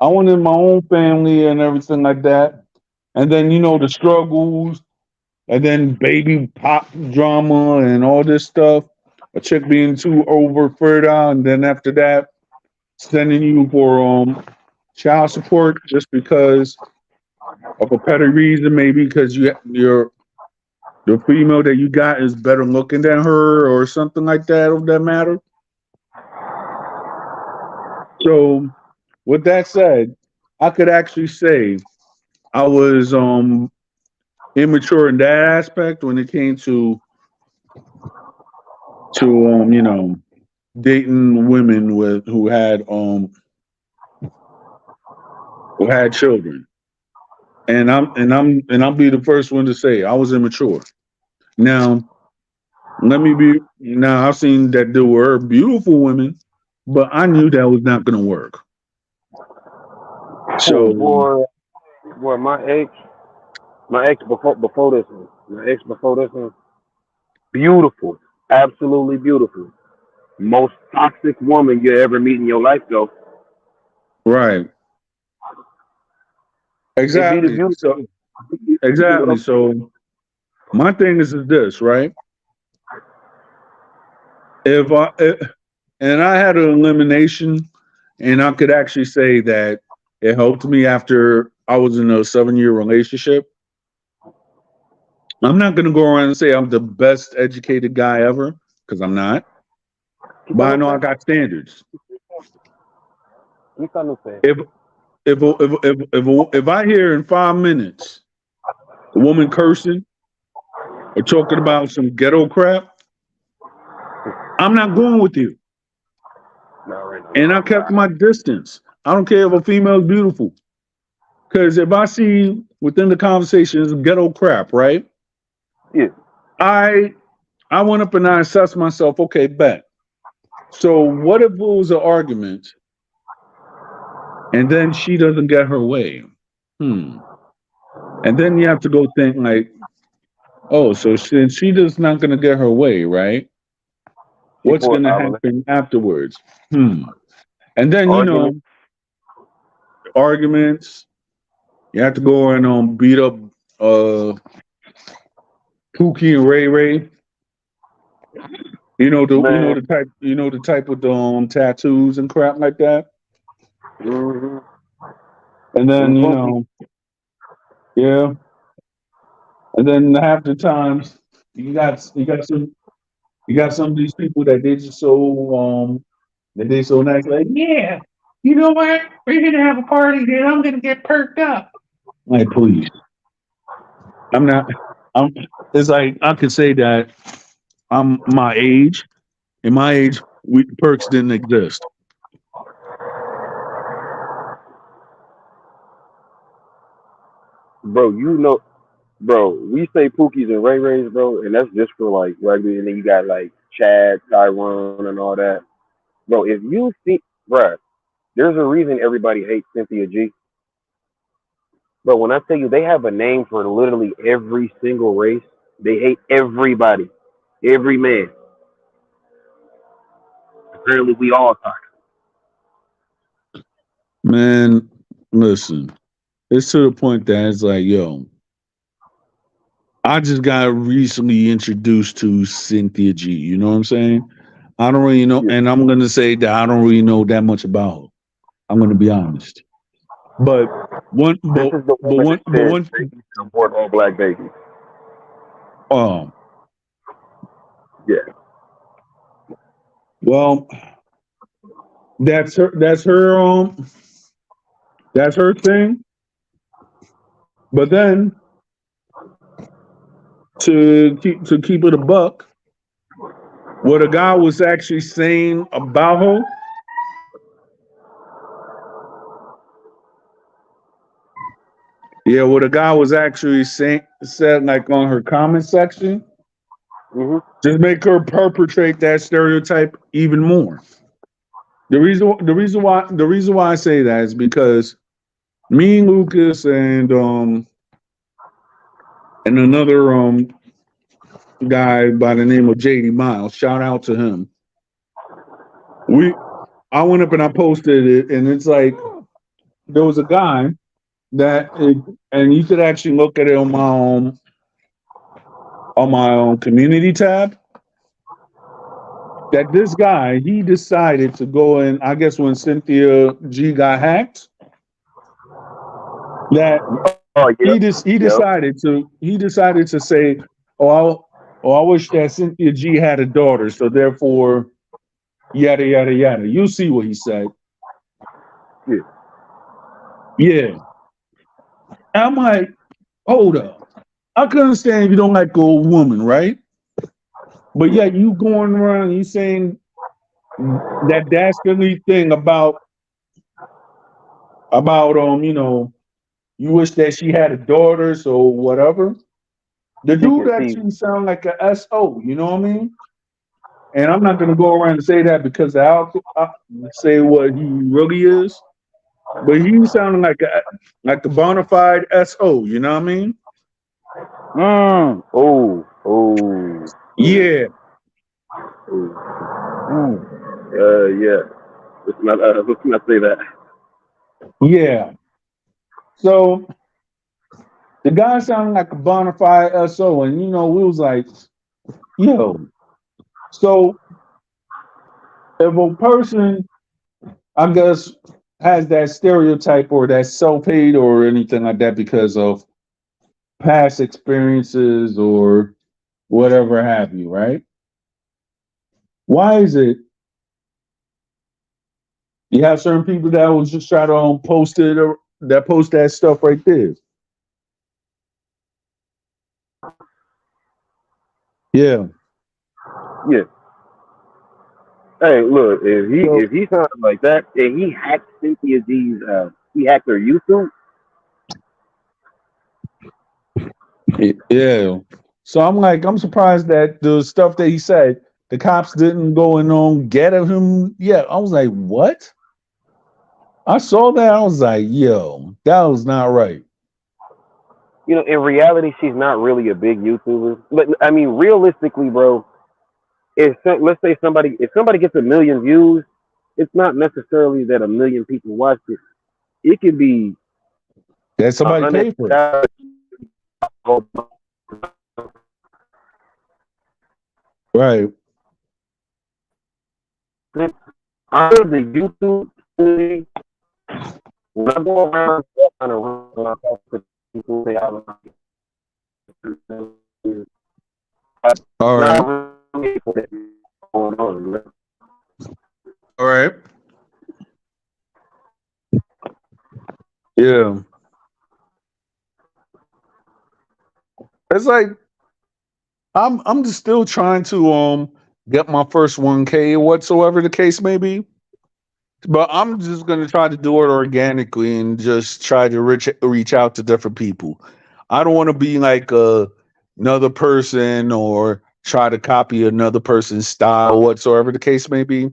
I wanted my own family and everything like that. And then the struggles, and then baby pop drama and all this stuff. A chick being too over fertile, and then after that, sending you for child support just because of a petty reason, maybe because you're the female that you got is better looking than her or something like that of that matter. So with that said, I could actually say I was immature in that aspect when it came to dating women with who had children. And I'll be the first one to say I was immature. Now, now I've seen that there were beautiful women, but I knew that was not gonna work. Oh So boy, my ex before this one, my ex before this one, beautiful, absolutely beautiful, most toxic woman you ever meet in your life. Though right. it be the Exactly. beautiful, So exactly. So my thing is this, right? If I and I had an elimination, and I could actually say that it helped me after I was in a 7-year relationship. I'm not going to go around and say I'm the best educated guy ever because I'm not, but Quita I no know I sé, got standards. quita no sé. If if I hear in 5 minutes a woman cursing or talking about some ghetto crap, I'm not going with you. Not right And I now. kept my distance. I don't care if a female is beautiful. Because if I see within the conversation is ghetto crap, right? Yeah, I I went up and I assessed myself, okay, bet. So what if it was an argument and then she doesn't get her way? Hmm. And then you have to go think like, oh, so since she just not gonna get her way, right? What's tipo gonna happen afterwards? Hmm. And then argument. arguments. You have to go and beat up uh Pookie and Ray Ray. Man, The type with the tattoos and crap like that. mm-hmm. And Them then Pookie, yeah. And then half the times you got some of these people that they so nice, like, yeah, you know what? We're gonna have a party, then I'm gonna get perked up. Like, please. I'm not I'm it's like I could say that I'm my age. In my age, perks didn't exist. bro. Bro. We say Pookies and Ray Rays, bro, and that's just for like regular. And then you got like Chad, Tyrone, and all that, bro. If you see, bro, there's a reason everybody hates Cynthia G. But when I tell you they have a name for literally every single race, they hate everybody, every man. Apparently, we all talk. Man, listen. It's to the point that it's like, yo, I just got recently introduced to Cynthia G. You know what I'm saying? I don't really know, Yeah. and I'm gonna say that I don't really know that much about her. I'm gonna be honest. But one, This is the woman that but says one, babies can abort all black babies. um, Yeah. well, that's her thing. But then to keep it a buck, what a guy was actually saying about her, yeah, what a guy was actually saying said like on her comment section, Mhm. just make her perpetrate that stereotype even more. The reason why I say that is because me and Lucas and another guy by the name of JD Miles, shout out to him. We I went up and I posted it, and it's like there was a guy and you could actually look at it on my community tab. That this guy he decided to go in. I guess when Cynthia G got hacked, that Oh yeah. Yep. he decided to say, oh, I wish that Cynthia G had a daughter, so therefore, yada yada yada. You see what he said? Yeah. Yeah. I'm like, hold up. I can understand if you don't like a woman, right? But yet you going around, you saying that dastardly thing about you wish that she had a daughter, so whatever. The She dude conceived. actually sound like a SO, you know what I mean? And I'm not gonna go around and say that because I'll say what he really is. But he sounded like a bona fide SO, you know what I mean? Oh. Oh. Mm. Yeah, Oh. Yeah. Let's not say that. yeah. So the guy sounded like a bona fide SO, and we was like, yo, so if a person, I guess, has that stereotype or that self-hate or anything like that because of past experiences or whatever have you, right? Why is it you have certain people that will just try to post it or that post that stuff right there? Yeah. Yeah. Hey, look. So If he sounded like that, and he hacked Cynthia G's, he hacked her YouTube. yeah. So I'm surprised that the stuff that he said, the cops didn't go and get at him yet. I was like, what? I saw that. I was like, yo, that was not right. In reality, she's not really a big YouTuber. But I mean, realistically, bro, let's say if somebody gets a million views, it's not necessarily that a million people watched it. It could be That a somebody hundred paid for it. thousand. Right. Out of the YouTube community, when I go around, kind of when I talk to people, say I don't know, it's All right. not really going on. All right. Yeah. It's like I'm just still trying to get my first 1K or whatsoever the case may be. But I'm just gonna try to do it organically and just try to reach out to different people. I don't want to be like another person or try to copy another person's style whatsoever the case may be.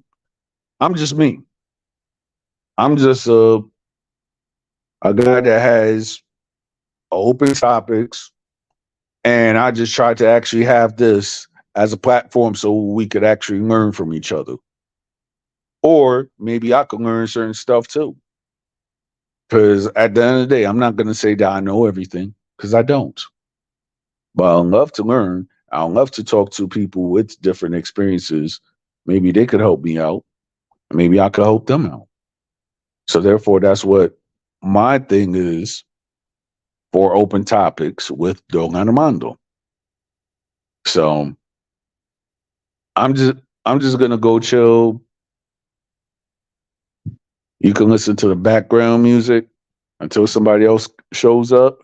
I'm just me. I'm just a guy that has open topics, and I just try to actually have this as a platform so we could actually learn from each other. Or maybe I could learn certain stuff too. Because at the end of the day, I'm not going to say that I know everything because I don't. But I love to learn. I love to talk to people with different experiences, maybe they could help me out. Maybe I could help them out. So therefore, that's what my thing is for open topics with Don Armando. So I'm just I'm just gonna go chill. You can listen to the background music until somebody else shows up.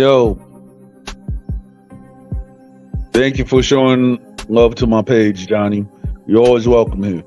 Yo, thank you for showing love to my page, Johnny. You're always welcome here.